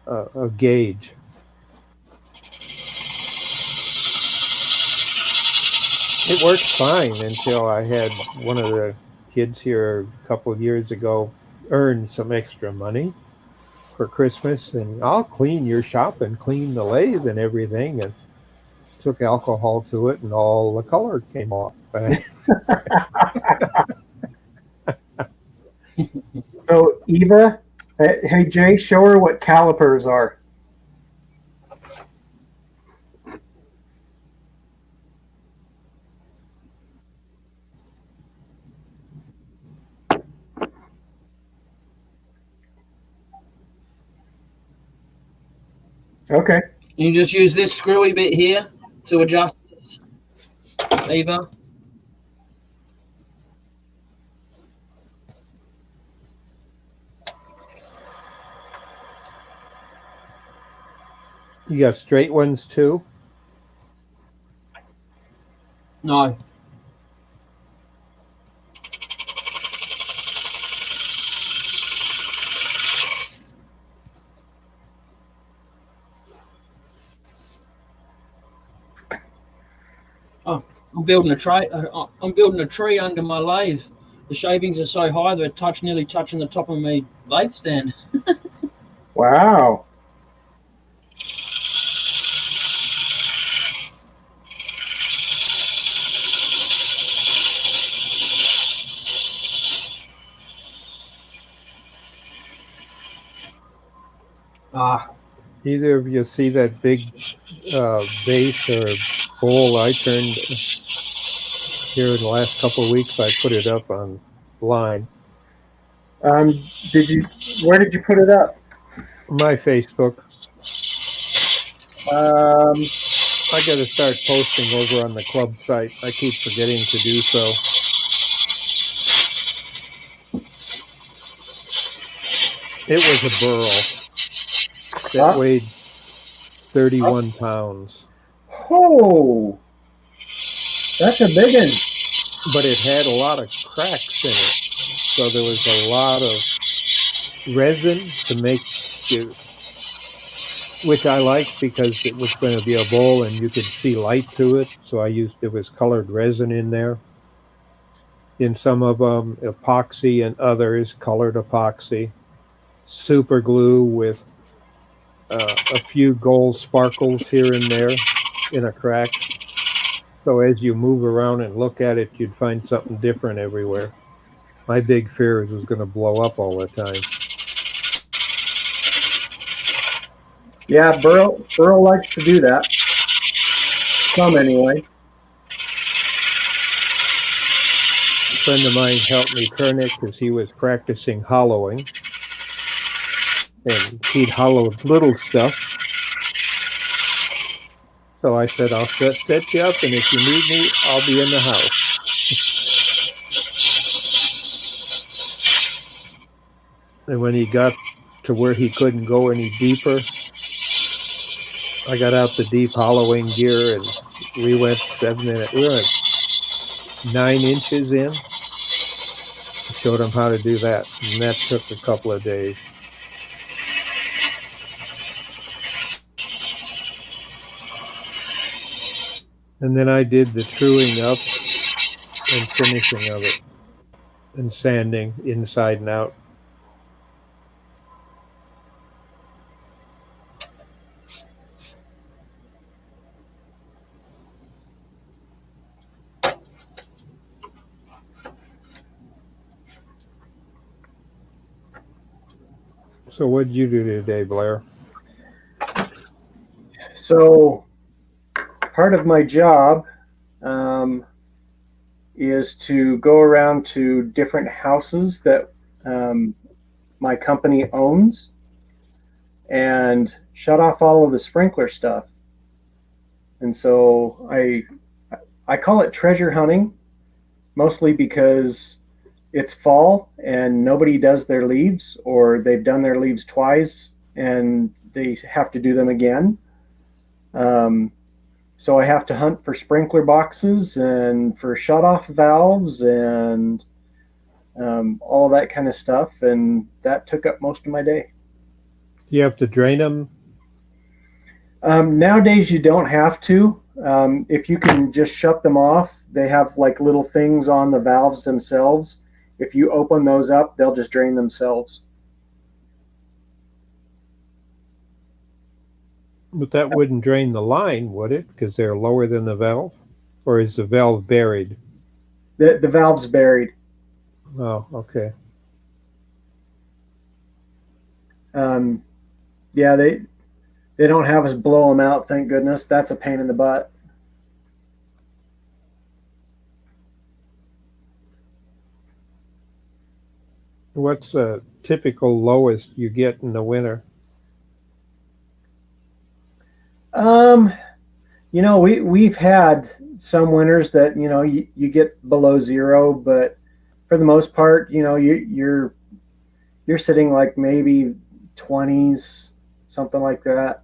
a gauge. It worked fine until I had one of the kids here a couple of years ago earn some extra money for Christmas, and I'll clean your shop and clean the lathe and everything, and took alcohol to it and all the color came off. So Eva, hey Jay, show her what calipers are. Okay. You just use this screwy bit here to adjust this lever. You got straight ones too? No. Oh, I'm building a tray. I'm building a tree under my lathe. The shavings are so high they're nearly touching the top of my lathe stand. Wow. Either of you see that big vase or bowl I turned here in the last couple of weeks? I put it up online. Did you? Where did you put it up? My Facebook. I got to start posting over on the club site. I keep forgetting to do so. It was a burl that weighed 31 pounds. Oh, that's a big one. But it had a lot of cracks in it. So there was a lot of resin to make it, which I liked because it was going to be a bowl and you could see light to it. So there was colored resin in there. In some of them, epoxy, and others, colored epoxy. Super glue with a few gold sparkles here and there in a crack. So as you move around and look at it, you'd find something different everywhere. My big fear is it was going to blow up all the time. Yeah, Burl likes to do that. Some anyway. A friend of mine helped me turn it because he was practicing hollowing. And he'd hollowed little stuff. So I said, I'll set you up, and if you need me, I'll be in the house. And when he got to where he couldn't go any deeper, I got out the deep hollowing gear, and we went 9 inches in. I showed him how to do that, and that took a couple of days. And then I did the truing up and finishing of it and sanding inside and out. So what did you do today, Blair? So part of my job is to go around to different houses that my company owns and shut off all of the sprinkler stuff. And so I call it treasure hunting, mostly because it's fall and nobody does their leaves, or they've done their leaves twice and they have to do them again. So I have to hunt for sprinkler boxes and for shut-off valves and all that kind of stuff, and that took up most of my day. Do you have to drain them? Nowadays you don't have to. If you can just shut them off, they have like little things on the valves themselves. If you open those up, they'll just drain themselves. But that wouldn't drain the line, would it? Because they're lower than the valve? Or is the valve buried? The valve's buried. Oh, okay. Yeah, they don't have us blow them out, thank goodness. That's a pain in the butt. What's the typical lowest you get in the winter? You know, we've had some winters that, you know, you get below zero, but for the most part, you know, you're sitting like maybe 20s, something like that.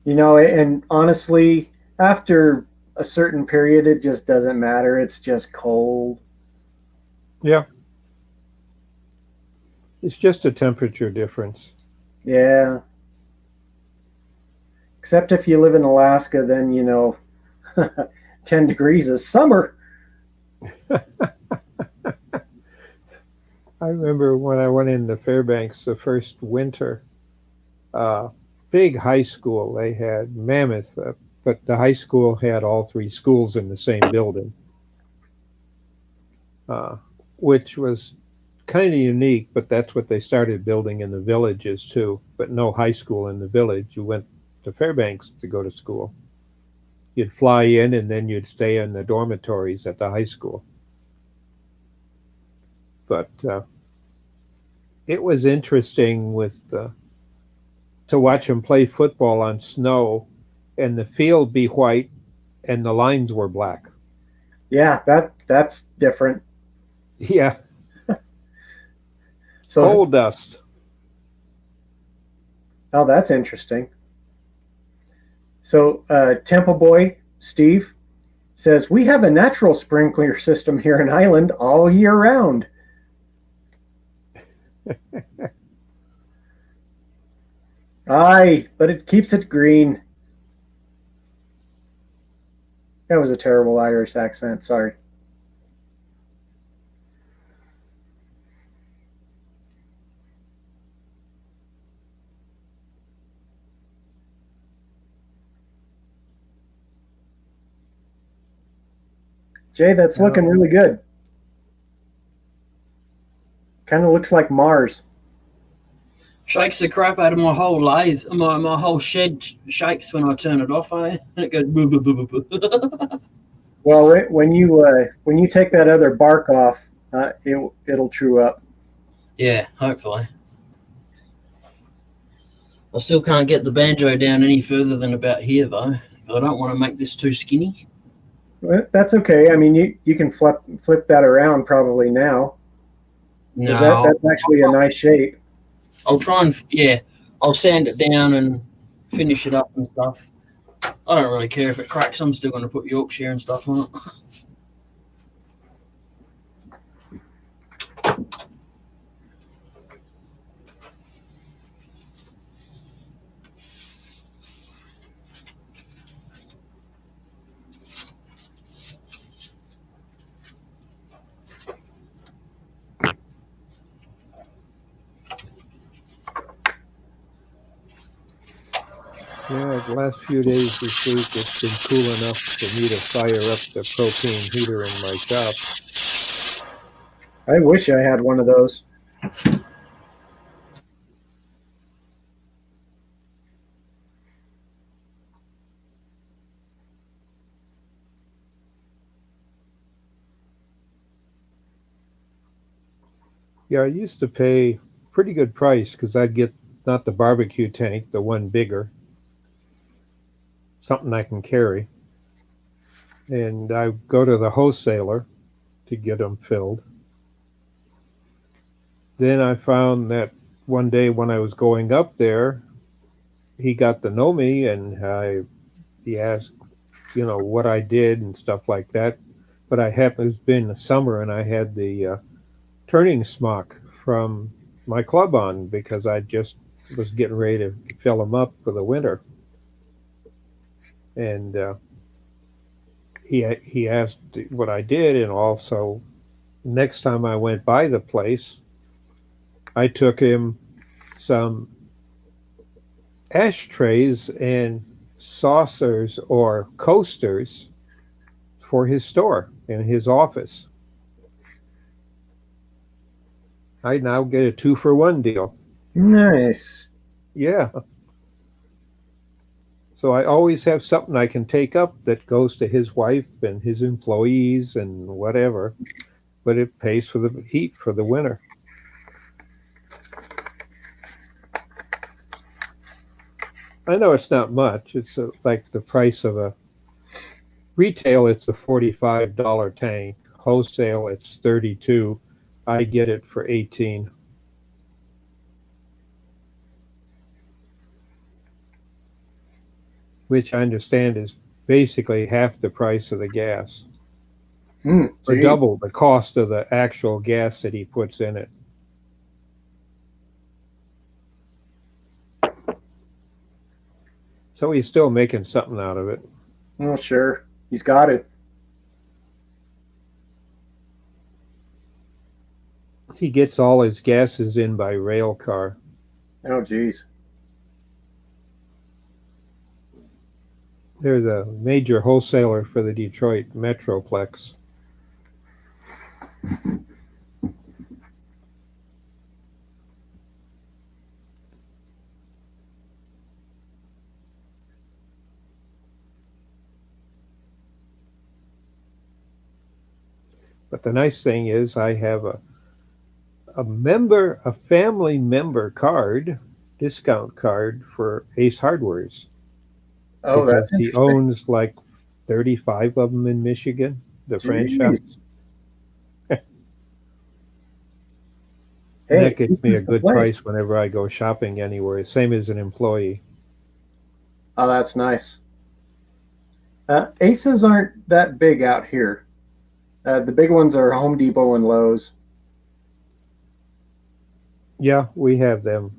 You know, and honestly, after a certain period, it just doesn't matter. It's just cold. Yeah. It's just a temperature difference. Yeah. Except if you live in Alaska, then, you know, 10 degrees is summer. I remember when I went into Fairbanks the first winter, big high school, they had mammoth, but the high school had all three schools in the same building, which was kind of unique, but that's what they started building in the villages too. But no high school in the village. You went to Fairbanks to go to school. You'd fly in and then you'd stay in the dormitories at the high school. But it was interesting to watch them play football on snow and the field be white and the lines were black. Yeah, that's different. Yeah, So, coal dust. oh, that's interesting. So, Temple Boy Steve says, we have a natural sprinkler system here in Highland all year round. Aye, but it keeps it green. That was a terrible Irish accent, sorry. Jay, that's looking really good. Kind of looks like Mars. Shakes the crap out of my whole lathe. My whole shed shakes when I turn it off, and it goes boo boo boo boo boo. Well, when you take that other bark off, it'll true up. Yeah, hopefully. I still can't get the banjo down any further than about here, though. I don't want to make this too skinny. Well, that's okay. I mean, you can flip that around probably now. No, That's actually a nice shape. I'll try and I'll sand it down and finish it up and stuff. I don't really care if it cracks. I'm still going to put Yorkshire and stuff on it. Yeah, the last few days this week it's been cool enough for me to fire up the propane heater in my shop. I wish I had one of those. Yeah, I used to pay pretty good price because I'd get not the barbecue tank, the one bigger, something I can carry. And I go to the wholesaler to get them filled. Then I found that one day when I was going up there, he got to know me and he asked, what I did and stuff like that. But it was been the summer and I had the turning smock from my club on because I just was getting ready to fill them up for the winter. And he asked what I did, and also next time I went by the place, I took him some ashtrays and saucers or coasters for his store in his office. I now get a 2-for-1 deal. Nice. Yeah. So I always have something I can take up that goes to his wife and his employees and whatever, but it pays for the heat for the winter. I know it's not much. It's like the price of a retail. It's a $45 tank. Wholesale, it's $32. I get it for $18. Which I understand is basically half the price of the gas. Or double the cost of the actual gas that he puts in it. So he's still making something out of it. Oh, sure. He's got it. He gets all his gases in by rail car. Oh, geez. They're the major wholesaler for the Detroit Metroplex. But the nice thing is I have a family member card, discount card for Ace Hardwares Oh, because that's he interesting. owns like 35 of them in Michigan, the Jeez. franchise. And that Hey, gets this me a is the good place. price whenever I go shopping anywhere, same as an employee. Oh, that's nice. Aces aren't that big out here. The big ones are Home Depot and Lowe's. Yeah, we have them.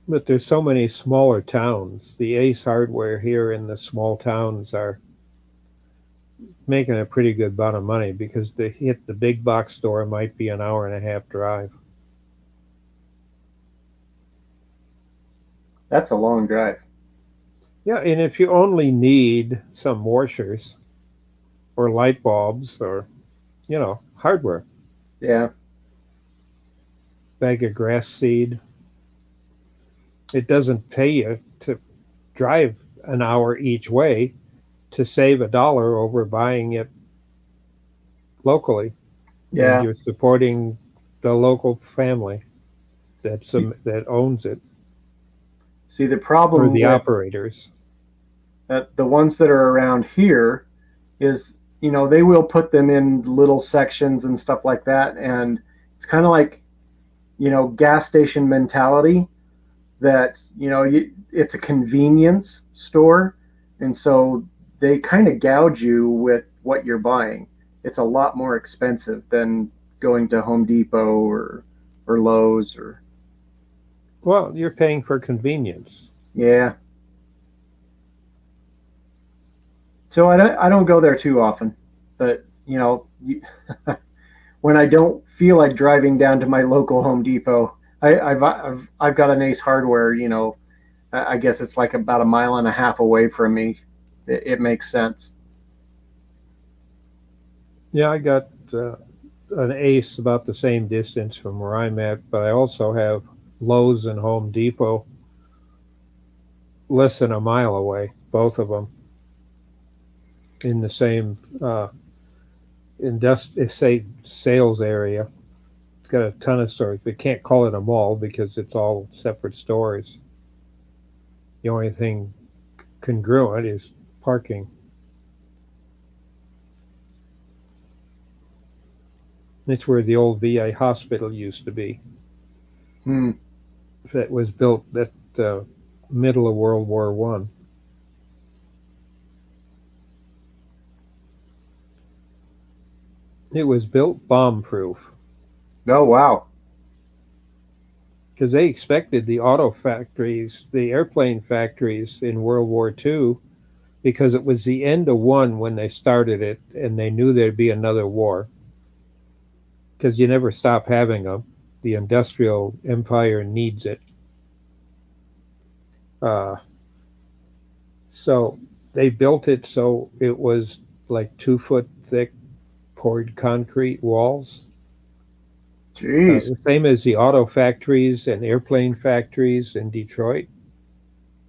But there's so many smaller towns. The Ace Hardware here in the small towns are making a pretty good amount of money because to hit the big box store might be an hour and a half drive. That's a long drive. Yeah, and if you only need some washers or light bulbs or, hardware, Yeah. bag of grass seed, it doesn't pay you to drive an hour each way to save $1 over buying it locally. And Yeah. you're supporting the local family that owns it See, the or problem the with operators. the ones that are around here is, they will put them in little sections and stuff like that. And it's kind of like, gas station mentality that, it's a convenience store. And so they kind of gouge you with what you're buying. It's a lot more expensive than going to Home Depot or Lowe's or, Well, you're paying for convenience. yeah. So I don't go there too often, but when I don't feel like driving down to my local Home Depot, I've got an Ace Hardware. I guess it's like about a mile and a half away from me. It makes sense. Yeah, I got an Ace about the same distance from where I'm at, but I also have Lowe's and Home Depot less than a mile away, both of them in the same say sales area. It's got a ton of stores. We can't call it a mall because it's all separate stores. The only thing congruent is parking. It's where the old VA hospital used to be. Hmm. That was built at the middle of World War One. It was built bomb-proof Oh wow. because they expected the auto factories, the airplane factories in World War II, because it was the end of one when they started it, and they knew there'd be another war because you never stop having them. The industrial empire needs it. Uh, so they built it so it was like 2 foot thick poured concrete walls. Jeez. The same as the auto factories and airplane factories in Detroit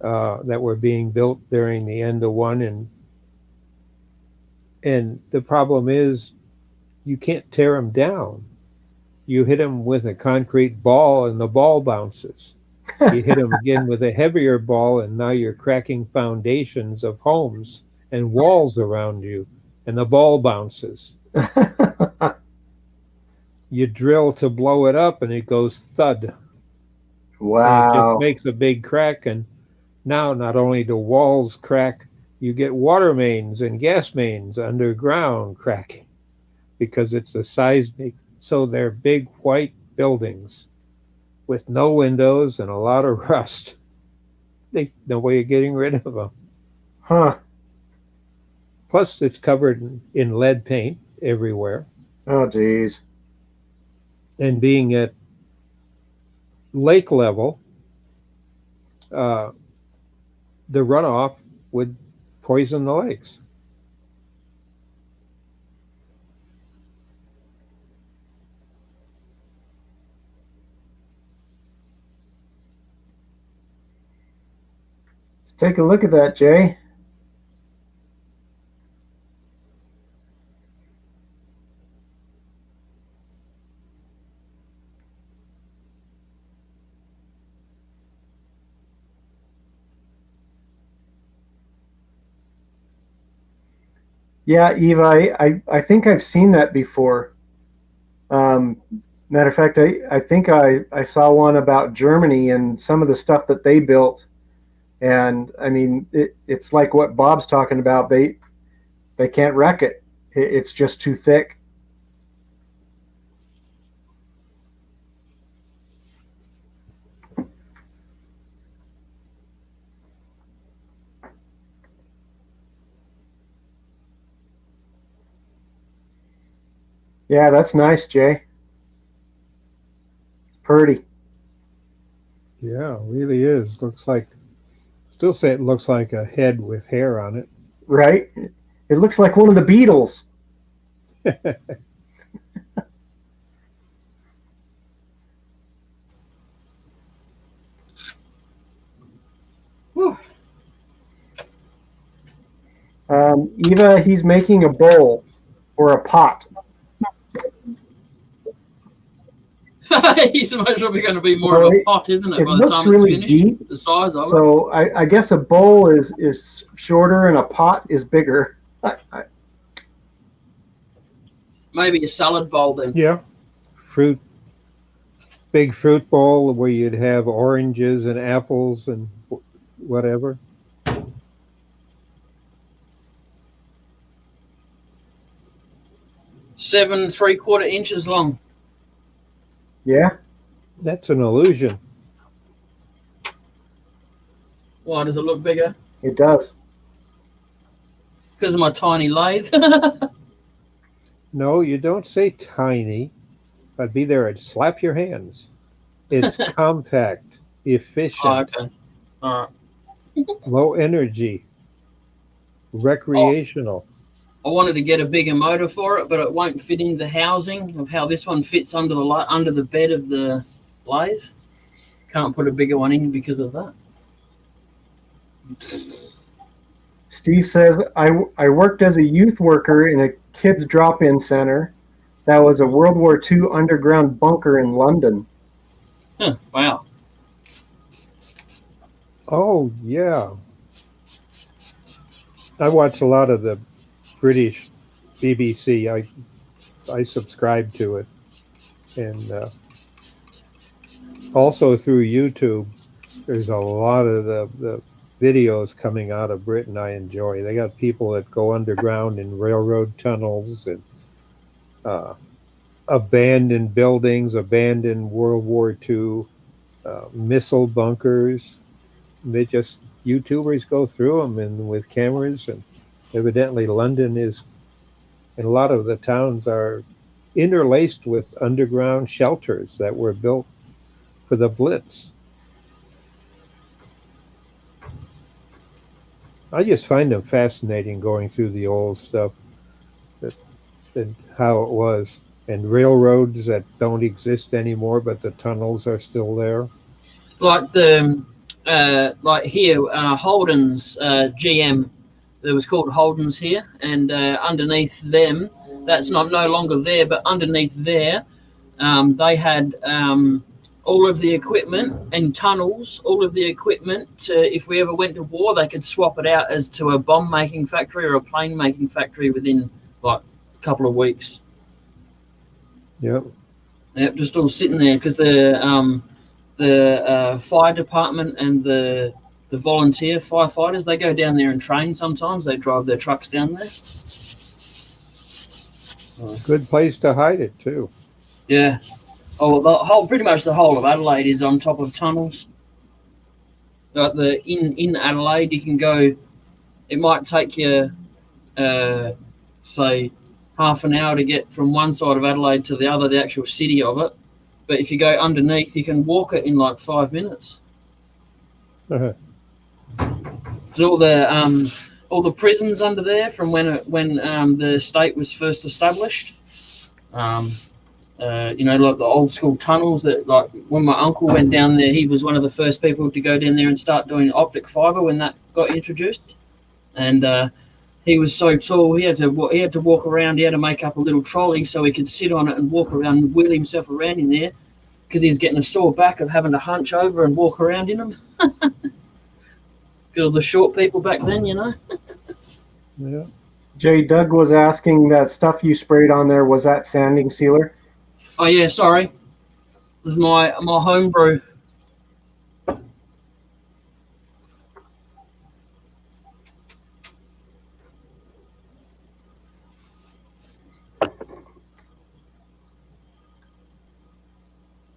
that were being built during the end of one. And the problem is you can't tear them down. You hit them with a concrete ball and the ball bounces. You hit them again with a heavier ball, and now you're cracking foundations of homes and walls around you, and the ball bounces. You drill to blow it up, and it goes thud, and it just Wow. makes a big crack. And now, not only do walls crack, you get water mains and gas mains underground cracking because it's a seismic. So they're big white buildings with no windows and a lot of rust. No way of getting rid of them. Huh. Plus, it's covered in lead paint everywhere. Oh geez. And being at lake level, uh, the runoff would poison the lakes. It's take a look at that, Jay. Yeah, Eva, I think I've seen that before. Matter of fact, I think I saw one about Germany and some of the stuff that they built. And I mean, it's like what Bob's talking about. They can't wreck it. It's just too thick. Yeah, that's nice, Jay. It's pretty. Yeah, it really is. Still say it looks like a head with hair on it. Right? It looks like one of the Beatles. Eva, he's making a bowl or a pot. He's most probably going to be more of a pot, isn't it? It By the looks time really it's finished, deep. the size of it. So I guess a bowl is shorter and a pot is bigger. Maybe a salad bowl then. Yeah, big fruit bowl where you'd have oranges and apples and whatever. 7 3/4 inches long. Yeah, That's an illusion. Why does it look bigger? it does. Because of my tiny lathe. No, you don't say tiny. I'd be there and slap your hands. It's compact, efficient, Oh, okay. All right. low energy, recreational. I wanted to get a bigger motor for it, but it won't fit in the housing of how this one fits under the bed of the lathe. Can't put a bigger one in because of that. Steve says, I worked as a youth worker in a kids drop-in center that was a World War II underground bunker in London. Huh, wow. Oh, yeah. I watch a lot of the British BBC. I subscribe to it. And also through YouTube, there's a lot of the videos coming out of Britain I enjoy. They got people that go underground in railroad tunnels and abandoned buildings, abandoned World War II missile bunkers. YouTubers go through them and with cameras, and evidently London is, and a lot of the towns are interlaced with underground shelters that were built for the Blitz. I just find them fascinating going through the old stuff and how it was, and railroads that don't exist anymore, but the tunnels are still there. Like like here, Holden's GM. There was called Holden's here, and underneath them, that's no longer there, but underneath there, they had all of the equipment and tunnels, all of the equipment. If we ever went to war, they could swap it out as to a bomb making factory or a plane making factory within like a couple of weeks. Yep. Yep, just all sitting there because the fire department and the volunteer firefighters, they go down there and train sometimes. They drive their trucks down there. Good place to hide it too. Yeah. Oh, pretty much the whole of Adelaide is on top of tunnels. Like in Adelaide, you can go. It might take you, say, half an hour to get from one side of Adelaide to the other, the actual city of it. But if you go underneath, you can walk it in like 5 minutes. Uh-huh. So all the prisons under there from when the state was first established. like the old school tunnels that, like, when my uncle went down there, he was one of the first people to go down there and start doing optic fiber when that got introduced. And he was so tall, he had to walk around. He had to make up a little trolley so he could sit on it and walk around and wheel himself around in there, because he's getting a sore back of having to hunch over and walk around in them. Because of the short people back then, Yeah. Jay, Doug was asking that stuff you sprayed on there, was that sanding sealer? Oh yeah, sorry. It was my home brew.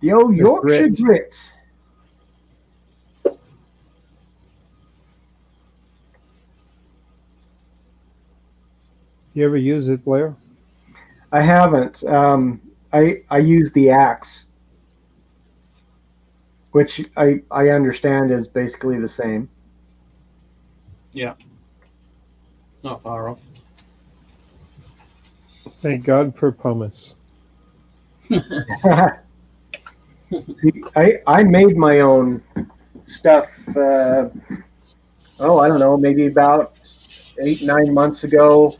The old Yorkshire grit. grit. You ever use it, Blair? I haven't. I use the axe, which I understand is basically the same. Not far off. Thank God for pumice. See, I made my own stuff. I don't know, maybe about 8-9 months ago,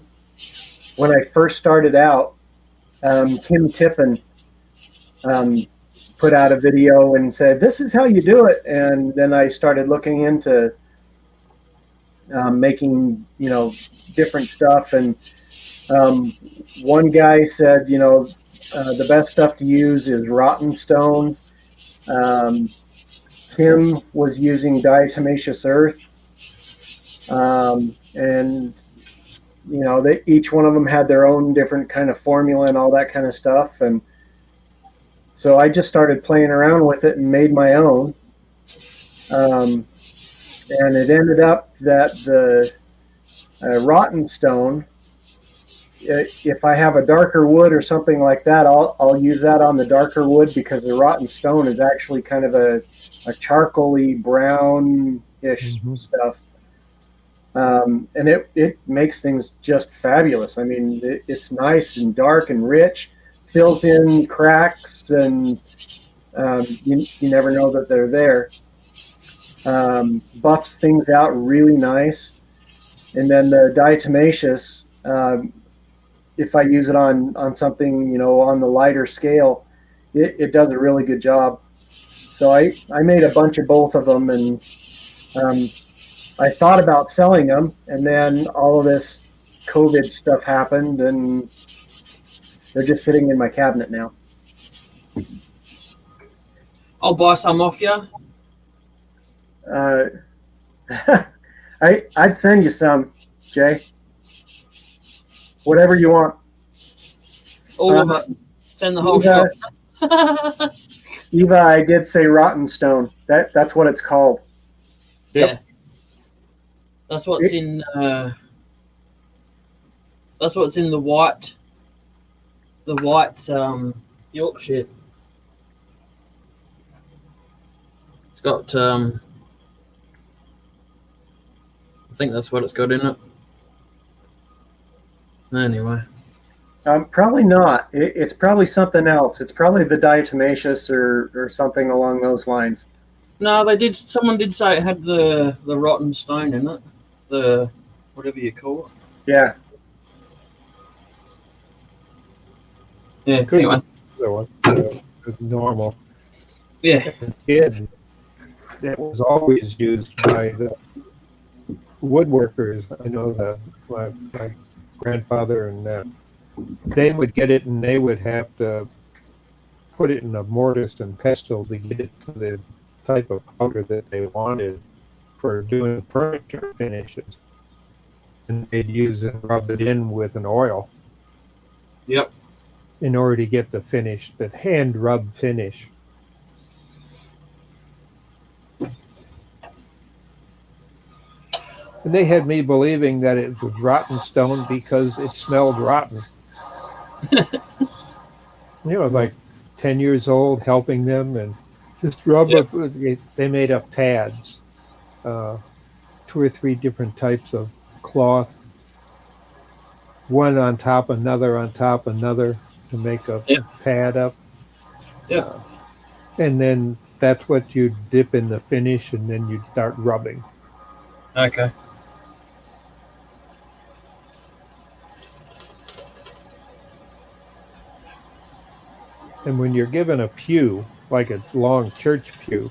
when I first started out. Kim Tiffin put out a video and said, "This is how you do it." And then I started looking into making, different stuff. And one guy said, the best stuff to use is rotten stone. Kim was using diatomaceous earth. And each one of them had their own different kind of formula and all that kind of stuff. And so I just started playing around with it and made my own. And it ended up that the rotten stone, if I have a darker wood or something like that, I'll use that on the darker wood, because the rotten stone is actually kind of a charcoaly brown-ish stuff. And it makes things just fabulous. I mean, it's nice and dark and rich, fills in cracks, and you never know that they're there. Buffs things out really nice. And then the diatomaceous, if I use it on something, on the lighter scale, it does a really good job. So I made a bunch of both of them, and I thought about selling them, and then all of this COVID stuff happened, and they're just sitting in my cabinet now. I'll buy some off you. I'd send you some, Jay. Whatever you want. All of it. Send the whole shop. Eva, I did say rotten stone. That's what it's called. Yeah. That's what's in. That's what's in the white. The white Yorkshire. It's got. I think that's what it's got in it. Anyway. Probably not. It's probably something else. It's probably the diatomaceous or something along those lines. No, they did. Someone did say it had the rotten stone in it. The whatever you call it. Yeah. Yeah. Good Anyway. The one. It's normal. Yeah. Kid, that was always used by the woodworkers. I know my grandfather, and they would get it, and they would have to put it in a mortise and pestle to get it to the type of powder that they wanted for doing furniture finishes. And they'd use and rub it in with an oil. Yep. In order to get the finish, the hand rub finish. And they had me believing that it was rotten stone because it smelled rotten. Like 10 years old, helping them, and just rub Yep. it. They made up pads, 2 or 3 different types of cloth, one on top, another on top, another, to make a Yep. pad up. Yep. And then that's what you dip in the finish, and then you start rubbing. Okay. And when you're given a pew, like a long church pew,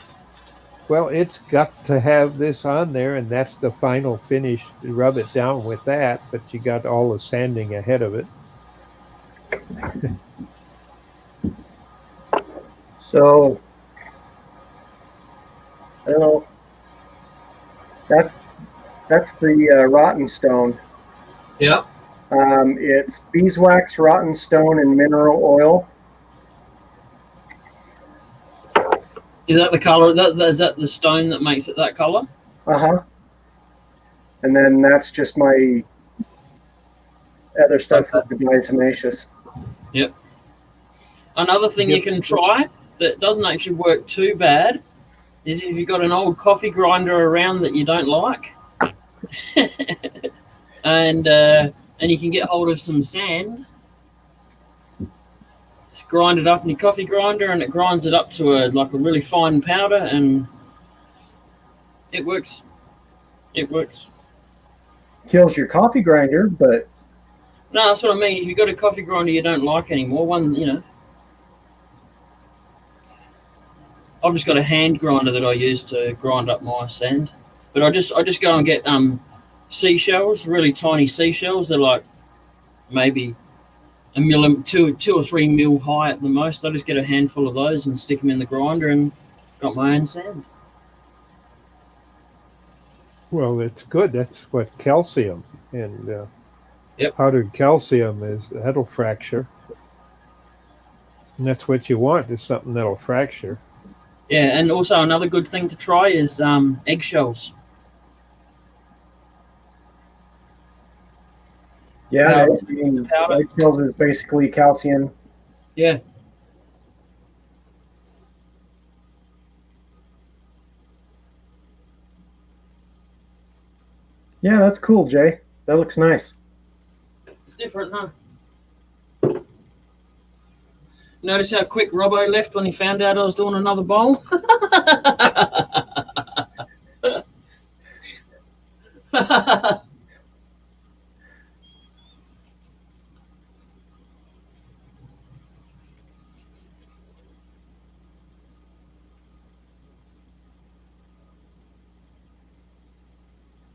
well, it's got to have this on there, and that's the final finish. You rub it down with that, but you got all the sanding ahead of it. So, I don't know. That's the rotten stone. Yep. It's beeswax, rotten stone, and mineral oil. Is that the color? Is that the stone that makes it that color? And then that's just my other stuff Okay. with the diatomaceous. Yep. Another thing Yep. you can try that doesn't actually work too bad is if you've got an old coffee grinder around that you don't like, and you can get hold of some sand. Just grind it up in your coffee grinder, and it grinds it up to a really fine powder, and it works. It works. Kills your coffee grinder, but No, that's what I mean. If you've got a coffee grinder you don't like anymore, I've just got a hand grinder that I use to grind up my sand. But I just go and get seashells, really tiny seashells. They're like maybe two or 3 mil high at the most. I just get a handful of those and stick them in the grinder, and got my own sand. Well, it's good. That's what calcium and Yep. powdered calcium is. That'll fracture, and that's what you want. Is something that'll fracture. Yeah, and also another good thing to try is eggshells. yeah, Powder. eggshells is basically calcium. Yeah. Yeah, that's cool, Jay. That looks nice. It's different, huh? Notice how quick Robbo left when he found out I was doing another bowl?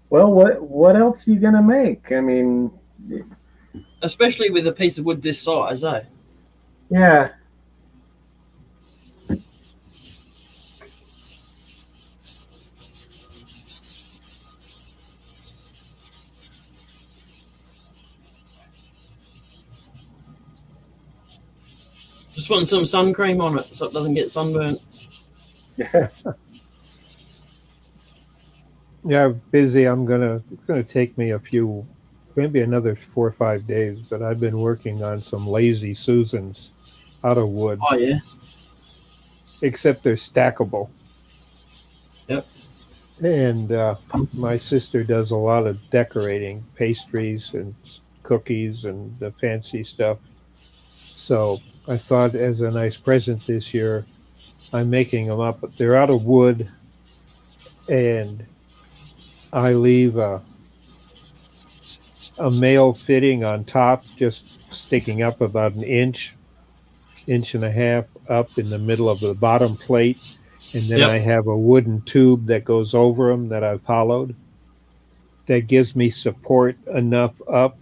Well, what else are you gonna make? I mean, Especially with a piece of wood this size, eh? yeah. Just want some sun cream on it so it doesn't get sunburnt. Yeah, I'm busy. It's gonna take me maybe another 4 or 5 days. But I've been working on some Lazy Susans out of wood, Oh, yeah. except they're stackable. Yep. And my sister does a lot of decorating, pastries and cookies and the fancy stuff. So I thought, as a nice present this year, I'm making them up. They're out of wood, and I leave a male fitting on top, just sticking up about an inch and a half up in the middle of the bottom plate. And then Yep. I have a wooden tube that goes over them that I've hollowed. That gives me support enough up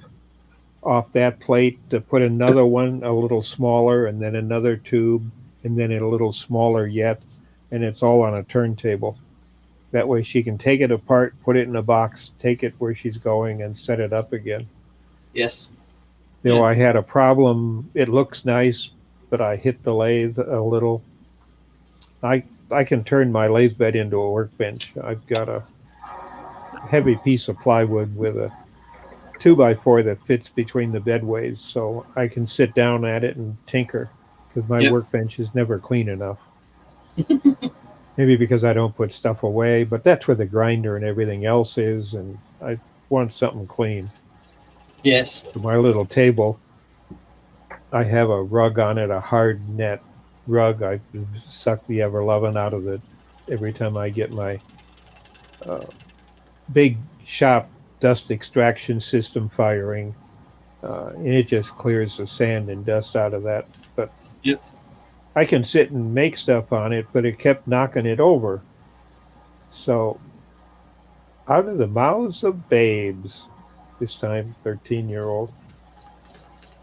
off that plate to put another one a little smaller, and then another tube, and then a little smaller yet. And it's all on a turntable. That way she can take it apart, put it in a box, take it where she's going, and set it up again. Yes. Though Yeah. I had a problem. It looks nice, but I hit the lathe a little. I can turn my lathe bed into a workbench. I've got a heavy piece of plywood with a 2x4 that fits between the bedways, so I can sit down at it and tinker, because my Yep. workbench is never clean enough. Maybe because I don't put stuff away, but that's where the grinder and everything else is, and I want something clean. Yes. For my little table, I have a rug on it, a hard net rug. I suck the ever loving out of it every time I get my uh, big shop dust extraction system firing. And it just clears the sand and dust out of that. But Yep. I can sit and make stuff on it, but it kept knocking it over. So out of the mouths of babes, this time 13-year-old,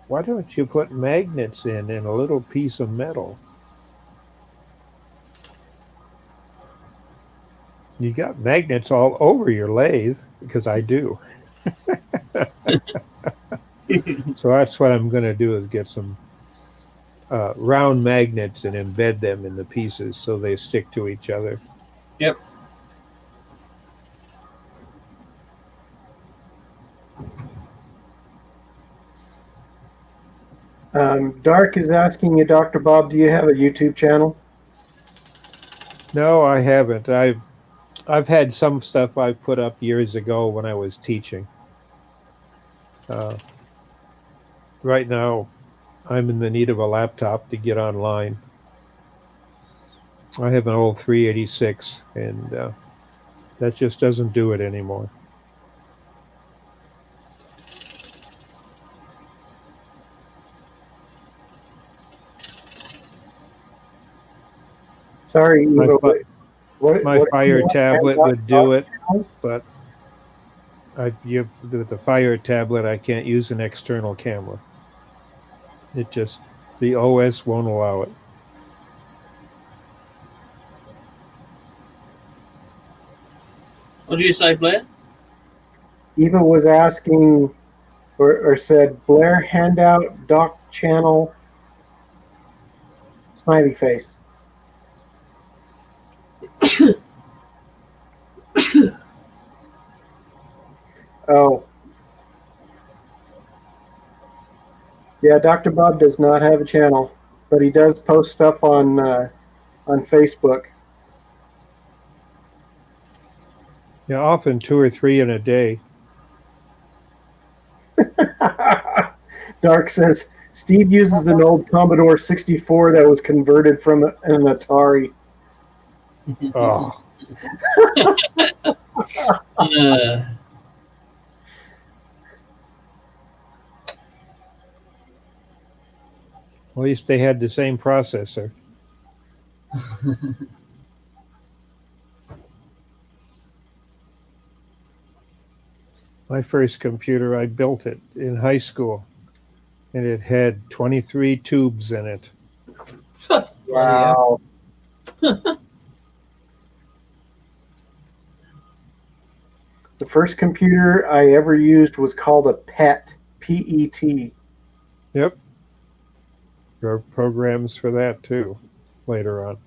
why don't you put magnets in a little piece of metal? You got magnets all over your lathe, because I do. So that's what I'm going to do, is get some round magnets and embed them in the pieces so they stick to each other. Yep. Dark is asking you, Dr. Bob, do you have a YouTube channel? No, I haven't. I've had some stuff I put up years ago when I was teaching. Right now, I'm in the need of a laptop to get online. I have an old 386, and that just doesn't do it anymore. Sorry, Eva. My Fire tablet would do it, channel? but with the Fire tablet, I can't use an external camera. The OS won't allow it. What did you say, Blair? Eva was asking, or said, Blair handout doc channel smiley face. Oh. Yeah, Dr. Bob does not have a channel, but he does post stuff on Facebook. Yeah, often 2 or 3 in a day. Dark says, Steve uses an old Commodore 64 that was converted from an Atari. Oh, at least they had the same processor. My first computer, I built it in high school, and it had 23 tubes in it. Wow. The first computer I ever used was called a PET, P-E-T. Yep. There are programs for that too, later on.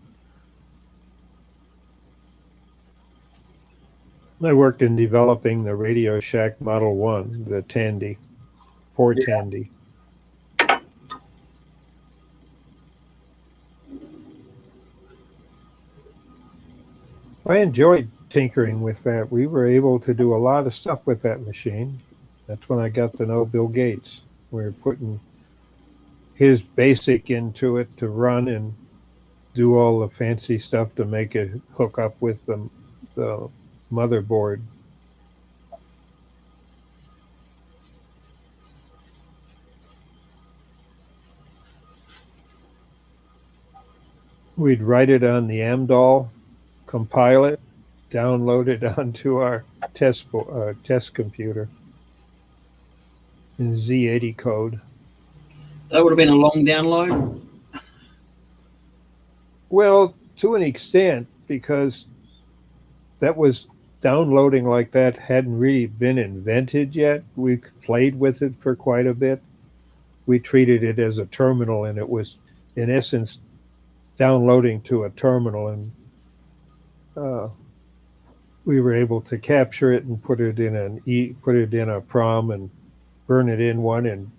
I worked in developing the Radio Shack Model 1, the Tandy, poor Yeah. Tandy. I enjoyed tinkering with that. We were able to do a lot of stuff with that machine. That's when I got to know Bill Gates. We were putting his BASIC into it to run and do all the fancy stuff to make it hook up with the motherboard. We'd write it on the Amdahl, compile it, download it onto our test computer in Z80 code. That would have been a long download. Well, to an extent, because that was downloading like that hadn't really been invented yet. We played with it for quite a bit. We treated it as a terminal, and it was, in essence, downloading to a terminal, and we were able to capture it and put it in a PROM and burn it in one and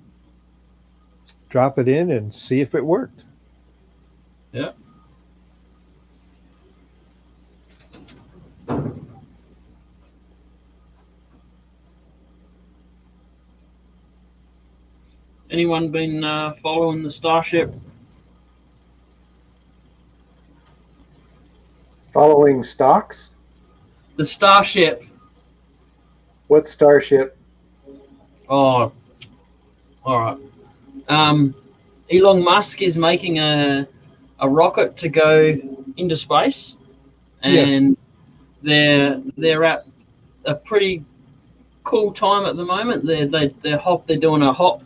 drop it in and see if it worked. Yeah. Anyone been following the Starship? Following stocks? The Starship. What starship? Oh, all right. Elon Musk is making a rocket to go into space, and they're at a pretty cool time at the moment. They're doing a hop,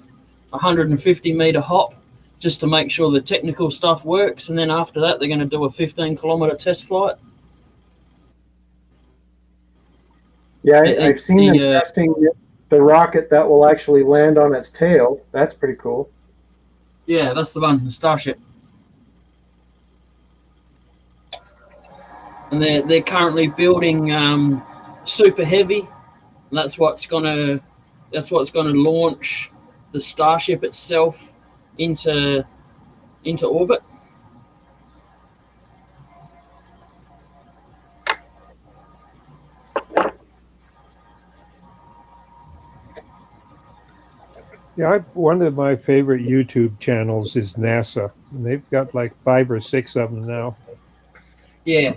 150-meter hop, just to make sure the technical stuff works, and then after that they're going to do a 15-kilometer test flight. Yeah, I've seen them testing the rocket that will actually land on its tail. That's pretty cool. Yeah, that's the one, the Starship. And they're currently building Super Heavy. That's what's gonna launch the Starship itself into orbit. Yeah, one of my favorite YouTube channels is NASA. And they've got like 5 or 6 of them now. Yeah.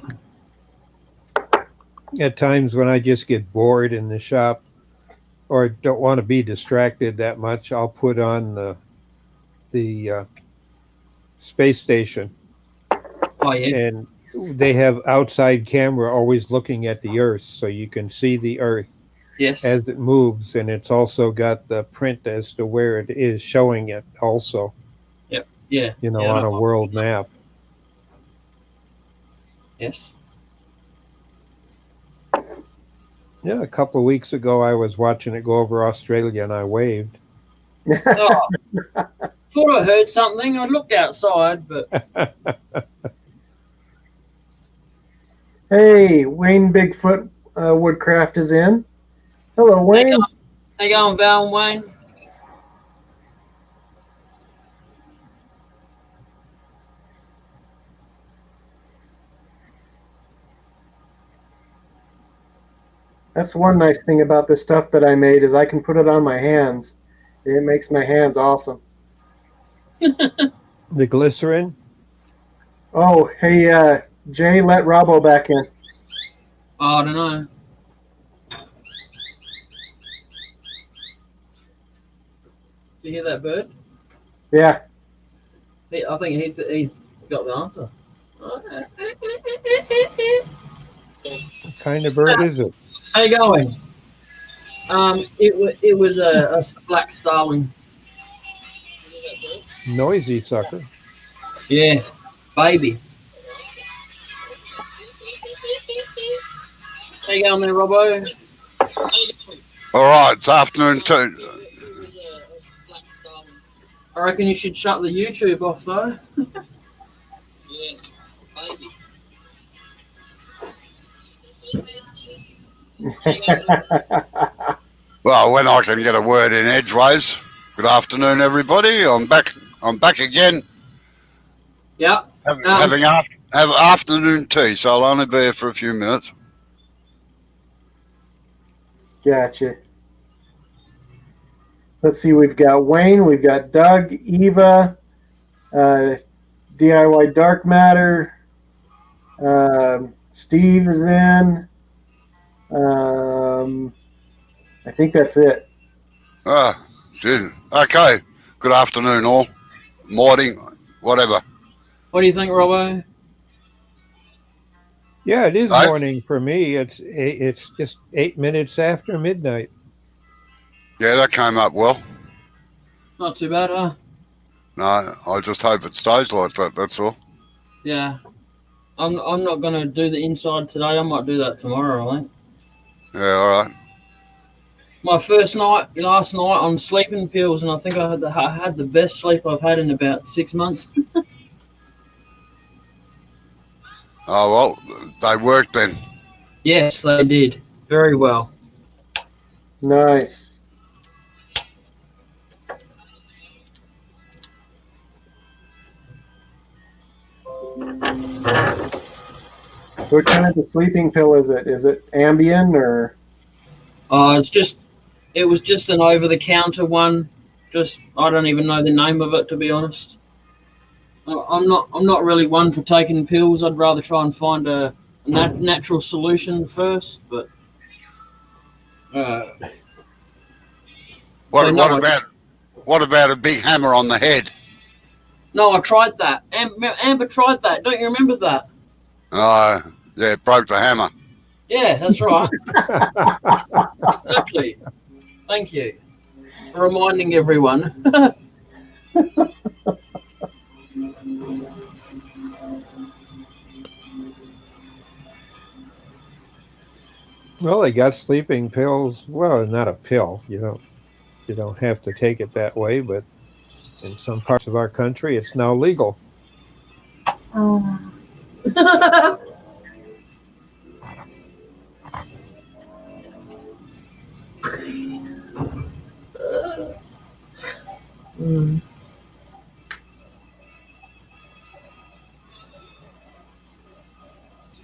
At times when I just get bored in the shop or don't want to be distracted that much, I'll put on the space station. Oh yeah. And they have outside camera always looking at the Earth, so you can see the Earth Yes. as it moves, and it's also got the print as to where it is showing it also, Yeah. you know, Yeah, on a world map. Yes. Yeah, a couple of weeks ago I was watching it go over Australia and I waved. Oh, thought I heard something. I looked outside, but Hey, Wayne Bigfoot Woodcraft is in. Hello, Wayne. how you going, Val and Wayne? That's one nice thing about the stuff that I made is I can put it on my hands. It makes my hands awesome. The glycerin? Oh, hey, Jay, let Robbo back in. Oh, I don't know. Do you hear that bird? Yeah. I think he's got the answer. What kind of bird is it? How you going? It was a black starling. Noisy sucker. Yeah, baby. How you going there, Robbo? All right, it's afternoon too. I reckon you should shut the YouTube off, though. Yeah, baby. Well, when I can get a word in edgeways. Good afternoon, everybody. I'm back again. Yeah. Having afternoon tea, so I'll only be here for a few minutes. Gotcha. Let's see, we've got Wayne, we've got Doug, Eva, DIY Dark Matter, Steve is in. I think that's it. Okay. Good afternoon, all. Morning, whatever. What do you think, Robbo? Yeah, it is Right. morning for me. It's just 8 minutes after midnight. Yeah, that came up well. Not too bad, huh? No, I just hope it stays like that, that's all. Yeah. I'm not going to do the inside today. I might do that tomorrow, I think. Yeah, all right. My first night, last night, on sleeping pills, and I think I had the best sleep I've had in about 6 months. Oh, well, they worked then. Yes, they did. Very well. Nice. What kind of a sleeping pill is it? Is it Ambien or? It was just an over-the-counter one. Just I don't even know the name of it, to be honest. I'm not really one for taking pills. I'd rather try and find a natural solution first. But What, so what about what about a big hammer on the head? No, I tried that. Amber tried that. Don't you remember that? Yeah, it broke the hammer. Yeah, that's right. Exactly. Thank you for reminding everyone. Well, they got sleeping pills. Well, not a pill. You don't have to take it that way, but in some parts of our country, it's now legal. Oh.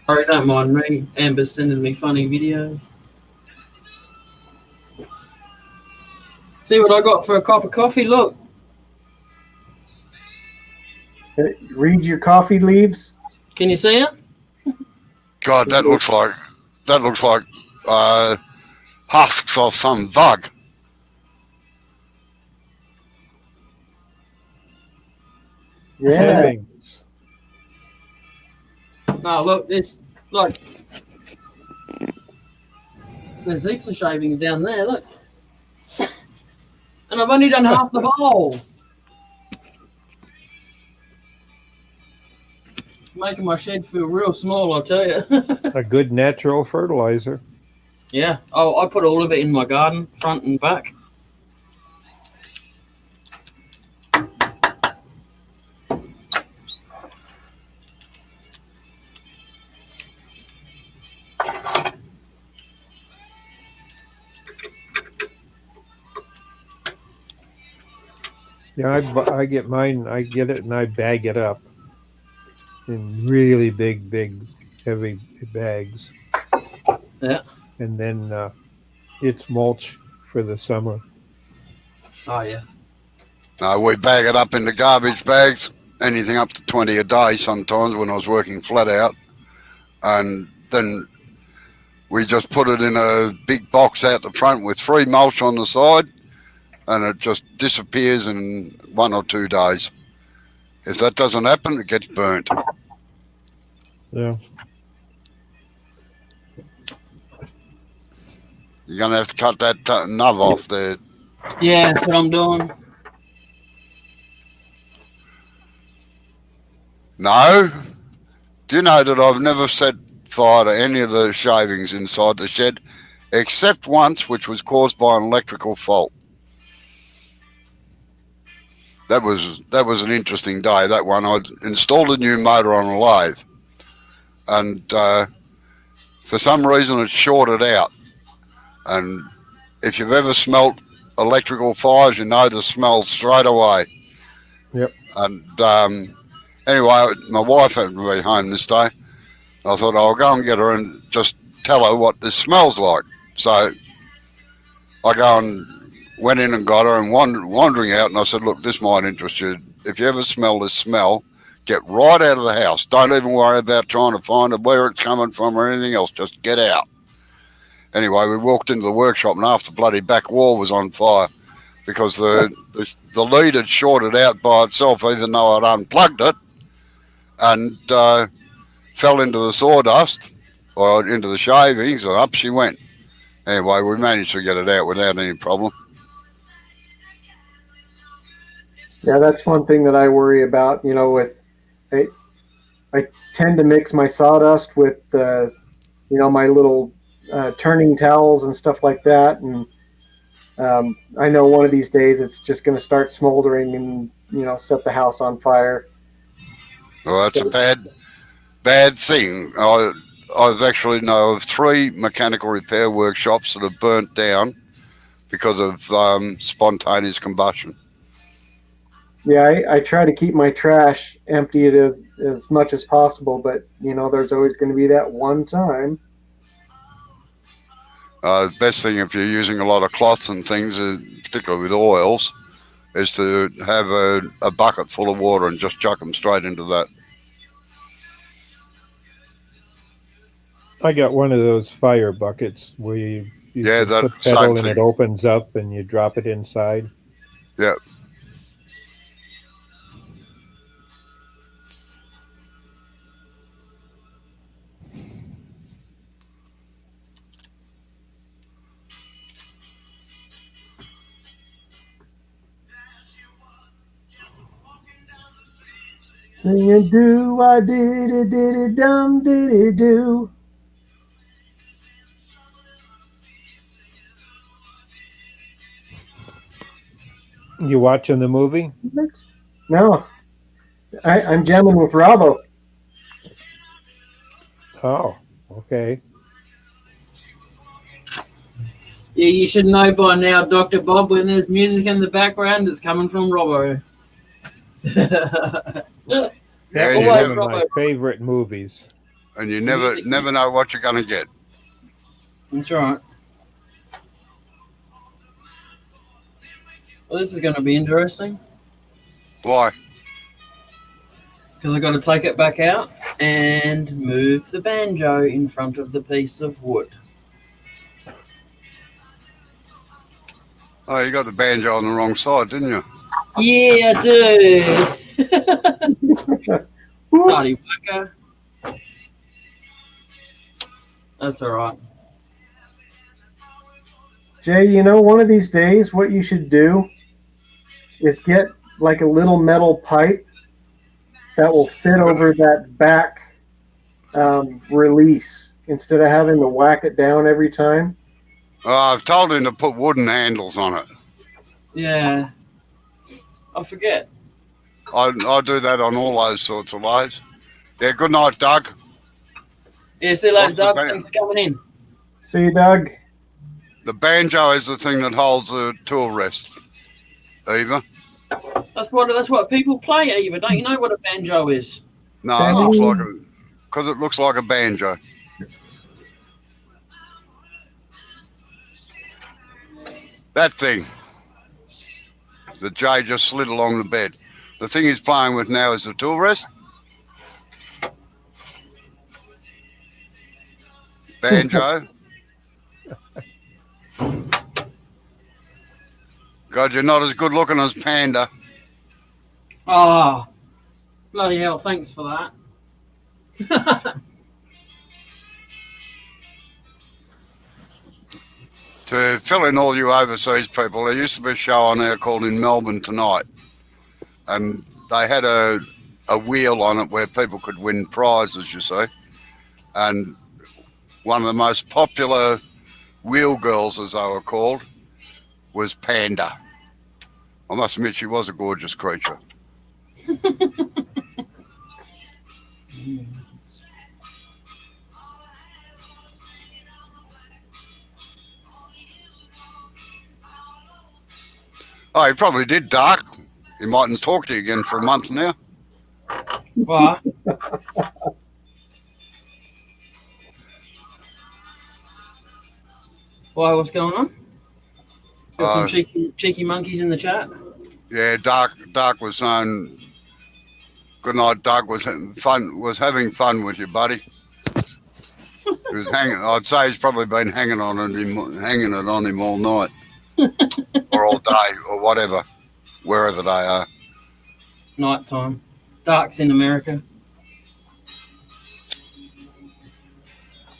Sorry, don't mind me. Amber's sending me funny videos. See what I got for a cup of coffee? Look. Read your coffee leaves. Can you see it? God, that looks like husks of some bug. Yeah. Clippings. No, look, there's heaps of shavings down there, look. And I've only done half the bowl. Making my shed feel real small, I'll tell you. A good natural fertilizer. Yeah. Oh, I put all of it in my garden, front and back. Yeah, I get mine. I get it and I bag it up in really big, heavy bags. Yeah. And then it's mulch for the summer. Oh, yeah. No, we bag it up into garbage bags, anything up to 20 a day sometimes when I was working flat out. And then we just put it in a big box out the front with free mulch on the side, and it just disappears in 1 or 2 days. If that doesn't happen, it gets burnt. Yeah. You're going to have to cut that nub off there. Yeah, that's what I'm doing. No. Do you know that I've never set fire to any of the shavings inside the shed, except once, which was caused by an electrical fault. That was an interesting day, that one. I installed a new motor on a lathe, and for some reason it shorted out. And if you've ever smelt electrical fires, you know the smell straight away. Yep. And anyway, my wife happened to be home this day. I thought I'll go and get her and just tell her what this smells like. So I go and went in and got her and wandering out, and I said, look, this might interest you. If you ever smell this smell, get right out of the house. Don't even worry about trying to find where it's coming from or anything else. Just get out. Anyway, we walked into the workshop, and half the bloody back wall was on fire because the lead had shorted out by itself, even though I'd unplugged it, and fell into the sawdust or into the shavings, and up she went. Anyway, we managed to get it out without any problem. Yeah, that's one thing that I worry about. You know, with I tend to mix my sawdust with my little turning towels and stuff like that, and I know one of these days it's just going to start smoldering and set the house on fire. Well, that's a bad thing. I've actually know of 3 mechanical repair workshops that have burnt down because of spontaneous combustion. Yeah, I try to keep my trash emptied as much as possible, but there's always going to be that one time. The best thing if you're using a lot of cloths and things, particularly with oils, is to have a bucket full of water and just chuck them straight into that. I got one of those fire buckets where you Yeah, just that put pedal same and thing. it opens up and you drop it inside. Yeah. Singing do I did it dum did it do. You watching the movie? No, I'm jamming with Robbo. Oh, okay. Yeah, you should know by now, Dr. Bob, when there's music in the background, it's coming from Robbo. That Yeah, was you Always one never, of my Robbo. favorite movies. and you never know what you're going to get. That's right. Well, this is going to be interesting Why? because I've got to take it back out and move the banjo in front of the piece of wood. Oh, you got the banjo on the wrong side, didn't you? Yeah, I do. Bloody whacker. That's all right. Jay, you know, one of these days, what you should do is get like a little metal pipe that will fit over that back release instead of having to whack it down every time. I've told him to put wooden handles on it. Yeah. I forget. I do that on all those sorts of lathes. Yeah, good night, Doug. Yeah, see you later, What's the Doug. band? Thanks for coming in. See you, Doug. The banjo is the thing that holds the tool rest, Eva. That's what people play, Eva. Don't you know what a banjo is? No, it looks like because it looks like a banjo. That thing that Jay just slid along the bed. The thing he's playing with now is the tool rest. Banjo. God, you're not as good looking as Panda. Oh, bloody hell! Thanks for that. To fill in all you overseas people, there used to be a show on there called In Melbourne Tonight, and they had a wheel on it where people could win prizes, you see. And one of the most popular wheel girls, as they were called, was Panda. I must admit, she was a gorgeous creature. Oh, he probably did, Dark. He mightn't talk to you again for a month now. What? Why? What's going on? Got some cheeky monkeys in the chat. Yeah, Dark was saying, good night, Doug was having fun with you, buddy. He was I'd say he's probably been hanging it on him all night. Or all day, or whatever, wherever they are. Night time. Dark's in America.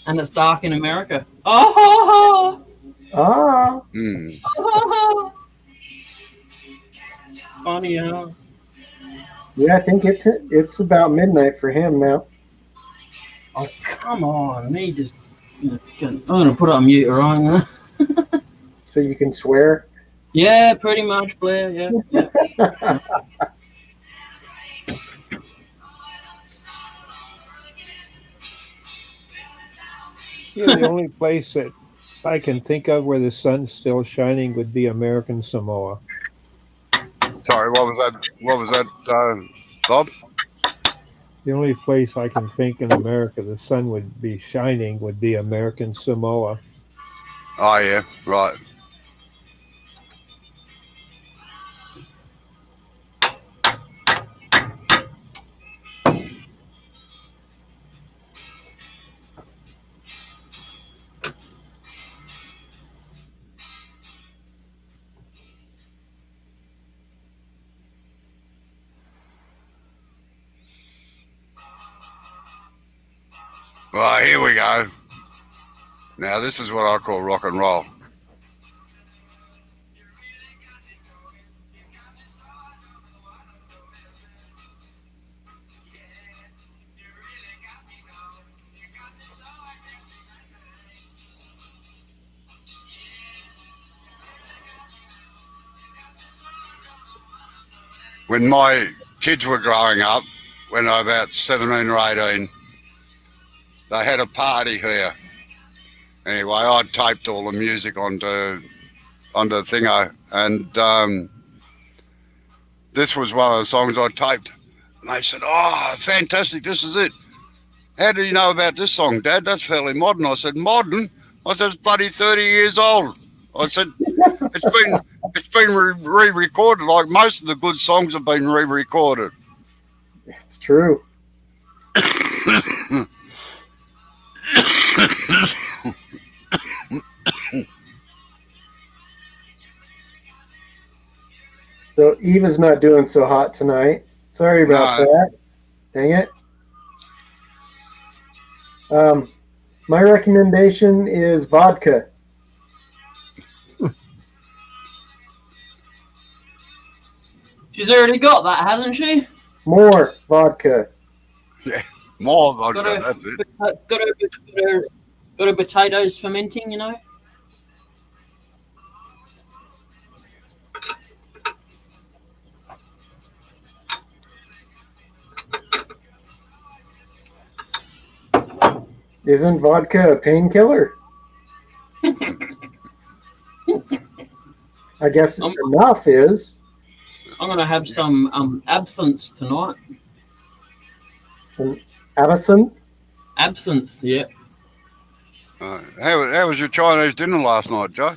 And it's dark in America. Oh! Ah, Oh! Funny, huh? yeah, I think it's about midnight for him now. Oh, come on. Me just... I'm going to put it on mute, all right? So you can swear. Yeah, pretty much, Blair. Yeah. Yeah, the only place that I can think of where the sun's still shining would be American Samoa. Sorry, what was that, Bob? The only place I can think in America the sun would be shining would be American Samoa. Oh, yeah, right. Here we go. Now this is what I call rock and roll. When my kids were growing up, when I was about 17 or 18, they had a party here. Anyway, I taped all the music onto Thingo, and this was one of the songs I taped. And they said, "Oh, fantastic, this is it. How do you know about this song, Dad? That's fairly modern." I said, "Modern?" I said, "It's bloody 30 years old." I said, it's been re-recorded. Like most of the good songs have been re-recorded. It's true. So Eva's not doing so hot tonight. Sorry about that. Dang it. My recommendation is vodka. She's already got that, hasn't she? More vodka. Yeah, more vodka, Got her, that's it. got her potatoes fermenting, you know? Isn't vodka a painkiller? I guess enough is. I'm going to have some absinthe tonight. Some absinthe? Absinthe, yeah. How was your Chinese dinner last night, Joe?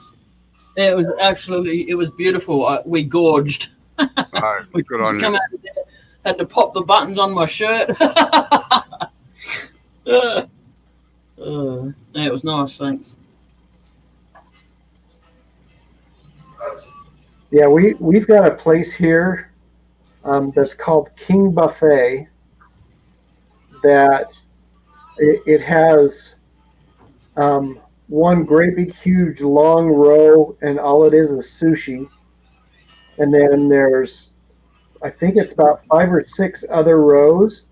It was beautiful. We gorged. Oh, We good on come you. out of there, had to pop the buttons on my shirt. Yeah, it was nice, thanks. Yeah, we've got a place here that's called King Buffet. That it has one great big huge long row, and all it is sushi. And then there's, I think it's about 5 or 6 other rows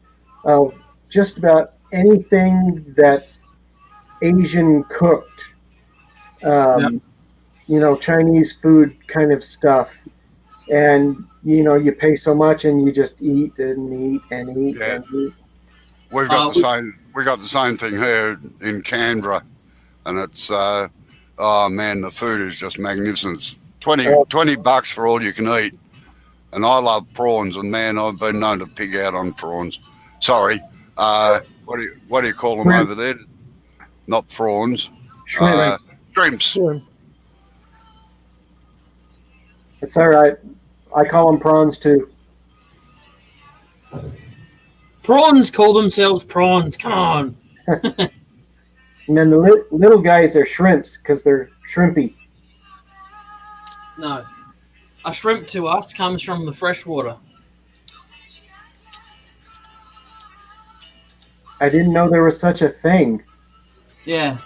of just about anything that's Asian cooked. You know, Chinese food kind of stuff. And, you know, you pay so much and you just eat and eat and eat Yeah. and eat. We got the same thing here in Canberra, and it's oh man, the food is just magnificent. 20 bucks for all you can eat, and I love prawns, and man, I've been known to pig out on prawns. Sorry, what do you call them Shrimp. over there? Not prawns, Shrimp. shrimps. Sure. It's all right. I call them prawns too. Prawns call themselves prawns. Come on. And then the little guys are shrimps because they're shrimpy. No. A shrimp to us comes from the freshwater. I didn't know there was such a thing. Yeah.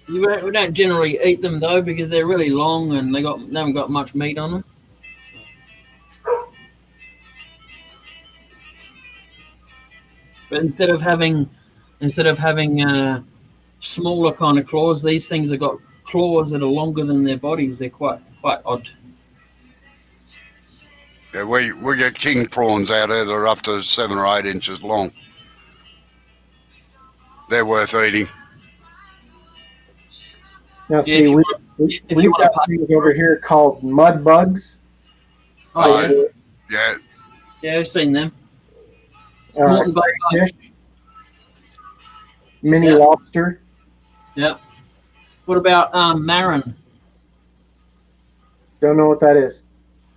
We don't generally eat them though because they're really long and they haven't got much meat on them. But instead of having smaller kind of claws, these things have got claws that are longer than their bodies. They're quite odd. Yeah, we get king prawns out there that are up to 7 or 8 inches long. They're worth eating. Now, Yeah, see, if you we've want to got things over here called mud bugs. Oh, Yeah, yeah, I've seen them. Uh, Mountain goat, fish, mini Yeah. lobster. yeah. What about marron? Don't know what that is.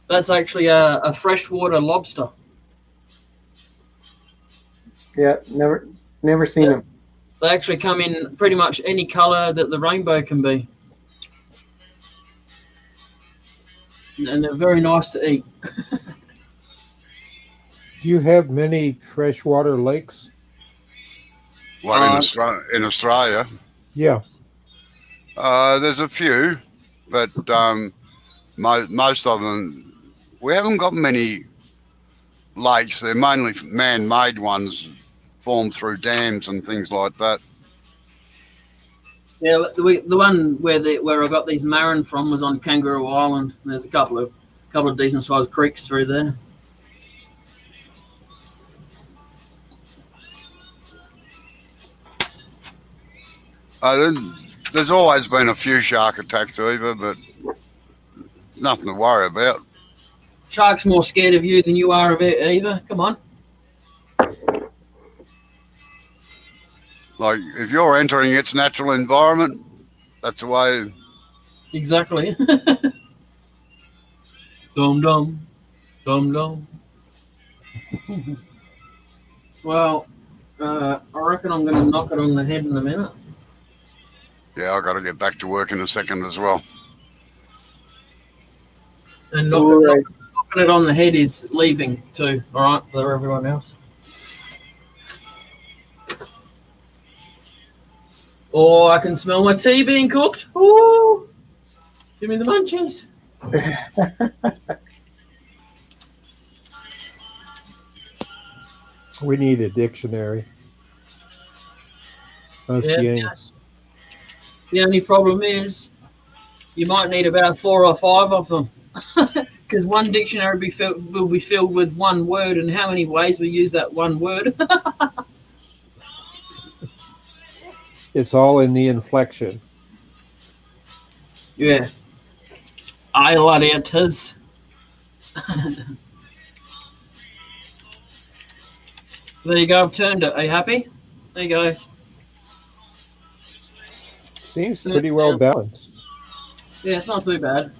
That's actually a freshwater lobster. Yeah, never seen them. They actually come in pretty much any color that the rainbow can be. And they're very nice to eat. Do you have many freshwater lakes? What in Australia? Yeah. There's a few, but most of them, we haven't got many lakes. They're mainly man-made ones formed through dams and things like that. Yeah, the one where I got these marron from was on Kangaroo Island. There's a couple of decent sized creeks through there. There's always been a few shark attacks either, but nothing to worry about. Shark's more scared of you than you are of it, Eva. Come on. Like, if you're entering its natural environment, that's the way. Exactly. Dum dum, dum dum. Well, I reckon I'm going to knock it on the head in a minute. Yeah, I got to get back to work in a second as well. And Right. knocking it on the head is leaving too. All right, for everyone else. Oh, I can smell my tea being cooked. Ooh, give me the munchies. We need a dictionary. Us Yeah. Yanks. The only problem is you might need about 4 or 5 of them because one dictionary will be filled with one word, and how many ways we use that one word. It's all in the inflection. Yeah. I love it. There you go. I've turned it. Are you happy? There you go. Seems pretty well balanced. Yeah, it's not too bad.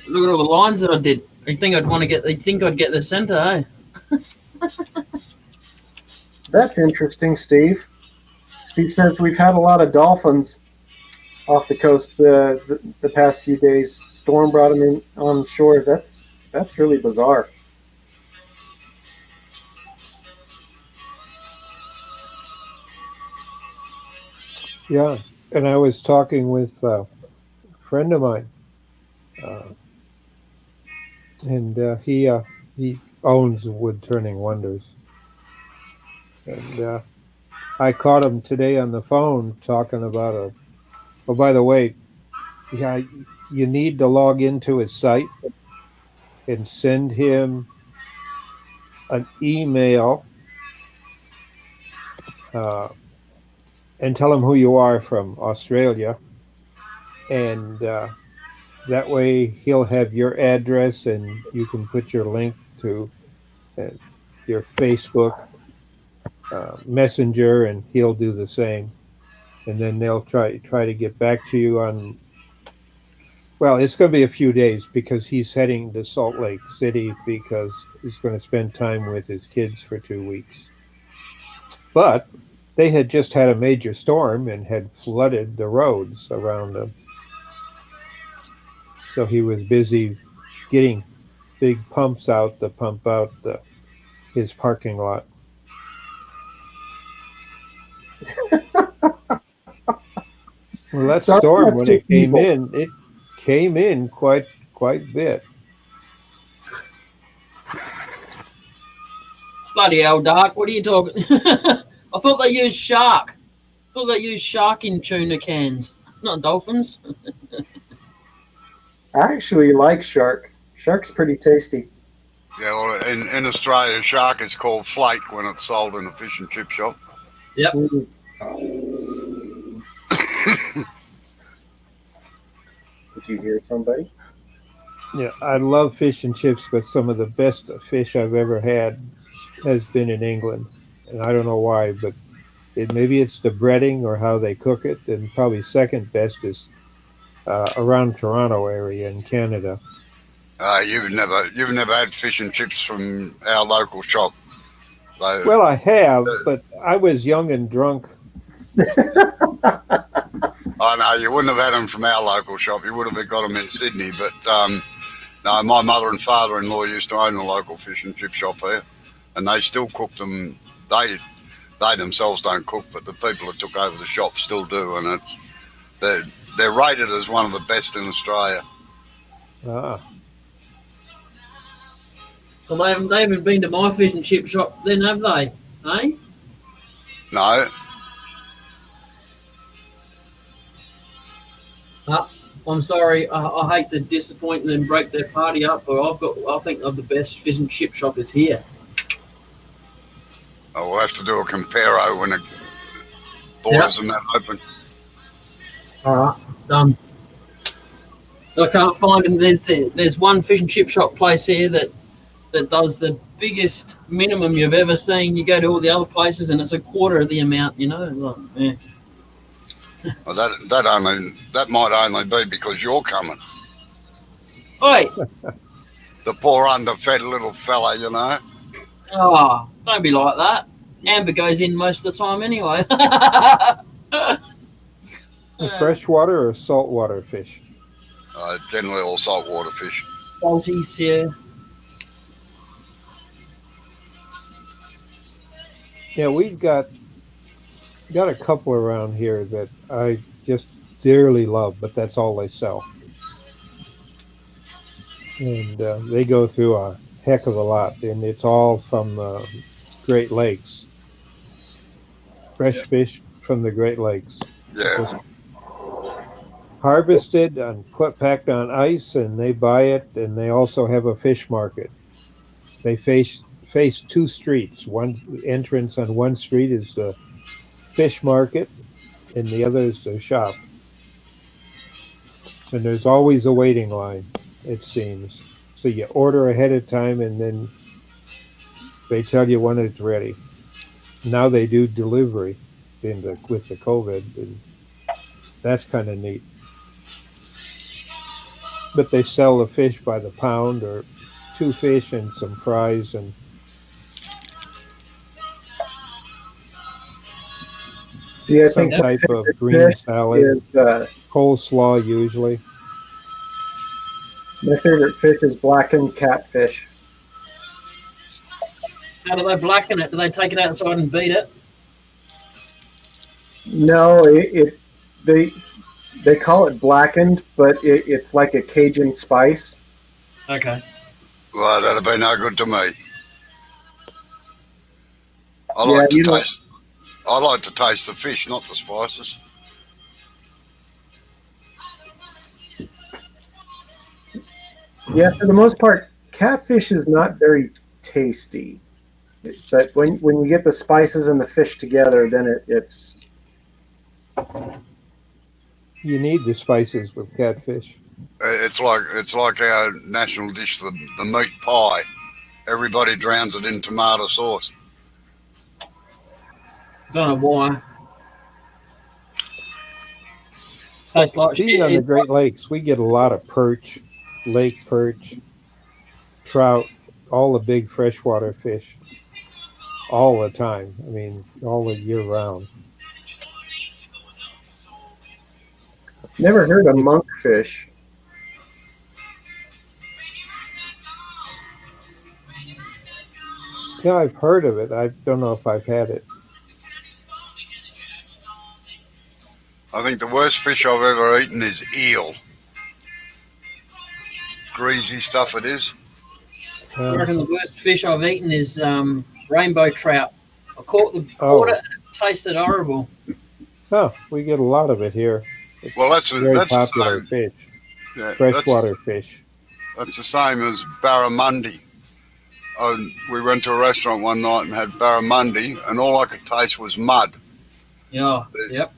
Look at all the lines that I did. I think I'd want to get. I think I'd get the center, eh? That's interesting, Steve. Steve says we've had a lot of dolphins off the coast the past few days. Storm brought them in on shore. That's really bizarre. Yeah, and I was talking with a friend of mine, and he owns Wood Turning Wonders, and I caught him today on the phone talking about a. Oh, by the way, yeah, you need to log into his site and send him an email. And tell him who you are from Australia, and that way he'll have your address, and you can put your link to your Facebook Messenger, and he'll do the same. And then they'll try to get back to you on. Well, it's going to be a few days because he's heading to Salt Lake City because he's going to spend time with his kids for 2 weeks. But they had just had a major storm and had flooded the roads around them. So he was busy getting big pumps out to pump out his parking lot. Well, that storm, when it came in quite bit. Bloody hell, Dark. What are you talking? I thought they used shark. I thought they used shark in tuna cans, not dolphins. I actually like shark. Shark's pretty tasty. Yeah, well, in Australia, shark is called flake when it's sold in a fish and chip shop. Yep. Did you hear somebody? Yeah, I love fish and chips, but some of the best fish I've ever had has been in England. And I don't know why, but maybe it's the breading or how they cook it. And probably second best is around Toronto area in Canada. You've never had fish and chips from our local shop. Well, I have, but I was young and drunk. I know you wouldn't have had them from our local shop. You would have got them in Sydney. But no, my mother and father-in-law used to own a local fish and chip shop here, and they still cook them. they themselves don't cook, but the people that took over the shop still do, and they're rated as one of the best in Australia. Ah, Well, they haven't been to my fish and chip shop then, have they? Eh? No, I'm sorry. I hate to disappoint them and break their party up, but I think of the best fish and chip shop is here. we'll have to do a comparo when the borders and that open. All right, done. I can't find them. There's one fish and chip shop place here that does the biggest minimum you've ever seen. You go to all the other places and it's a quarter of the amount. You know, like, yeah. Well, that might only be because you're coming. Oi! The poor underfed little fella, you know. Oh, don't be like that. Amber goes in most of the time anyway. freshwater or saltwater fish? Generally all saltwater fish. Salties, yeah. Yeah, we've got a couple around here that I just dearly love, but that's all they sell. And they go through a heck of a lot, and it's all from Great Lakes. Fresh fish from the Great Lakes. Yeah. Just harvested and packed on ice, and they buy it, and they also have a fish market. They face two streets. One entrance on one street is the fish market, and the other is the shop. And there's always a waiting line, it seems. So you order ahead of time, and then they tell you when it's ready. Now they do delivery with the COVID, and that's kind of neat. But they sell the fish by the pound, or 2 fish and some fries, and See, I some think type of fish green salad, is coleslaw usually. my favorite fish is blackened catfish. How do they blacken it? Do they take it outside and beat it? No, they call it blackened, but it's like a Cajun spice. Okay. Well, that'd be no good to me. I Yeah, like to taste the fish, not the spices. Yeah, for the most part, catfish is not very tasty. But when you get the spices and the fish together, then it's You need the spices with catfish. It's like our national dish, the meat pie. Everybody drowns it in tomato sauce. Don't know why. Tastes like See, on the shit. Great Lakes, we get a lot of perch, lake perch, trout, all the big freshwater fish, all the time. I mean, all the year round. never heard of monkfish. Yeah, I've heard of it. I don't know if I've had it. I think the worst fish I've ever eaten is eel. Greasy stuff it is. I reckon the worst fish I've eaten is rainbow trout. I caught it and it tasted horrible. Oh, we get a lot of it here. It's Well, that's very the popular same. fish, Yeah, freshwater fish. That's the same as barramundi. We went to a restaurant one night and had barramundi, and all I could taste was mud. Yeah. Yep.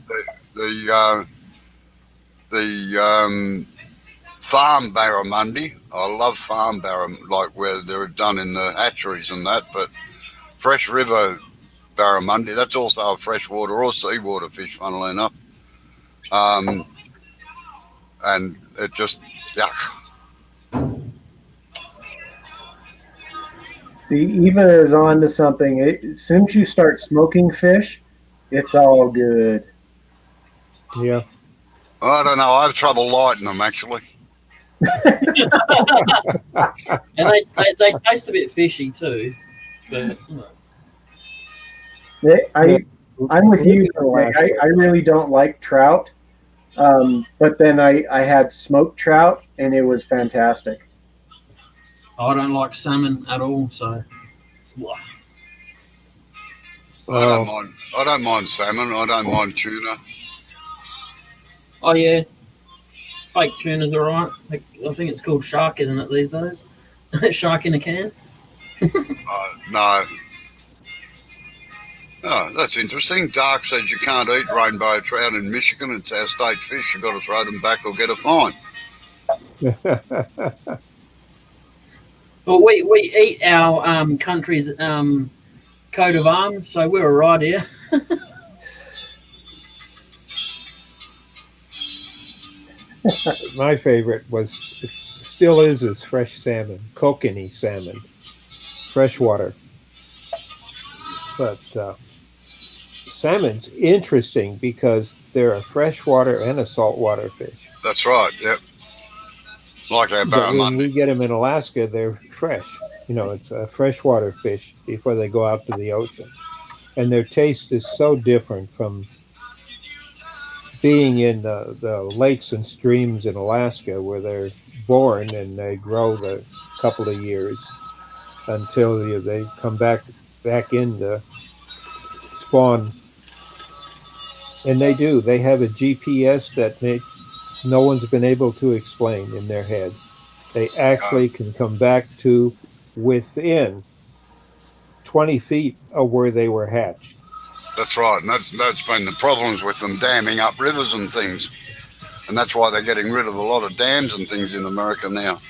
The farm barramundi. I love farm barramundi, like where they're done in the hatcheries and that. But fresh river barramundi, that's also a freshwater or seawater fish, funnily enough. And it just yuck. See, Eva is on to something. As soon as you start smoking fish, it's all good. Yeah. I don't know. I have trouble lighting them actually. And they taste a bit fishy too. But, you know. I'm with you. I really don't like trout, but then I had smoked trout and it was fantastic. I don't like salmon at all, so I don't mind salmon. I don't mind tuna. oh yeah, fake tuna's alright. I think it's called shark, isn't it these days? Shark in a can. No. Oh, that's interesting. Dark says you can't eat rainbow trout in Michigan. It's our state fish. You've got to throw them back or get a fine. Well, we eat our country's coat of arms, so we're all right here. My favorite still is fresh salmon, kokanee salmon, freshwater. But salmon's interesting because they're a freshwater and a saltwater fish. That's right. Yep. Like our But when barramundi. we get them in Alaska, they're fresh. You know, it's a freshwater fish before they go out to the ocean. And their taste is so different from being in the lakes and streams in Alaska where they're born and they grow the couple of years until they come back in to spawn. And they do. They have a GPS that no one's been able to explain in their head. They actually can come back to within 20 feet of where they were hatched. That's right. And that's been the problems with them damming up rivers and things. And that's why they're getting rid of a lot of dams and things in America now.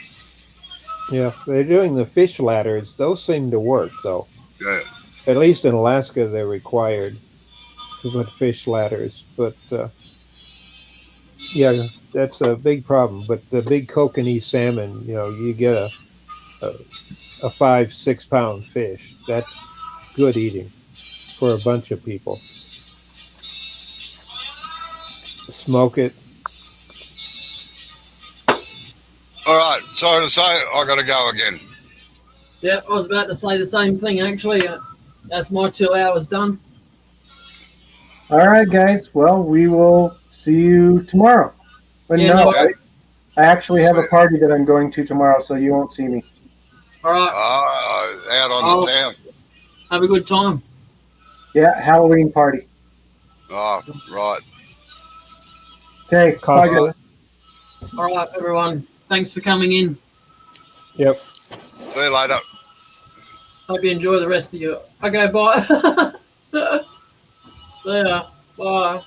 Yeah, they're doing the fish ladders. Those seem to work, though. Yeah. At least in Alaska, they're required to put fish ladders. But, yeah, that's a big problem. But the big kokanee salmon, you get a 5-6 pound fish. That's good eating for a bunch of people. Smoke it. All right. Sorry to say, I got to go again. Yeah, I was about to say the same thing, actually. That's my 2 hours done. All right, guys. Well, we will see you tomorrow. But Yeah, no, no. I actually have a party that I'm going to tomorrow, so you won't see me. All right. Out on the town. Have a good time. Yeah, Halloween party. Oh, right. Okay, bye, guys. All right, everyone. Thanks for coming in. Yep. See you later. Hope you enjoy the rest of your. Okay, bye. See ya. Bye.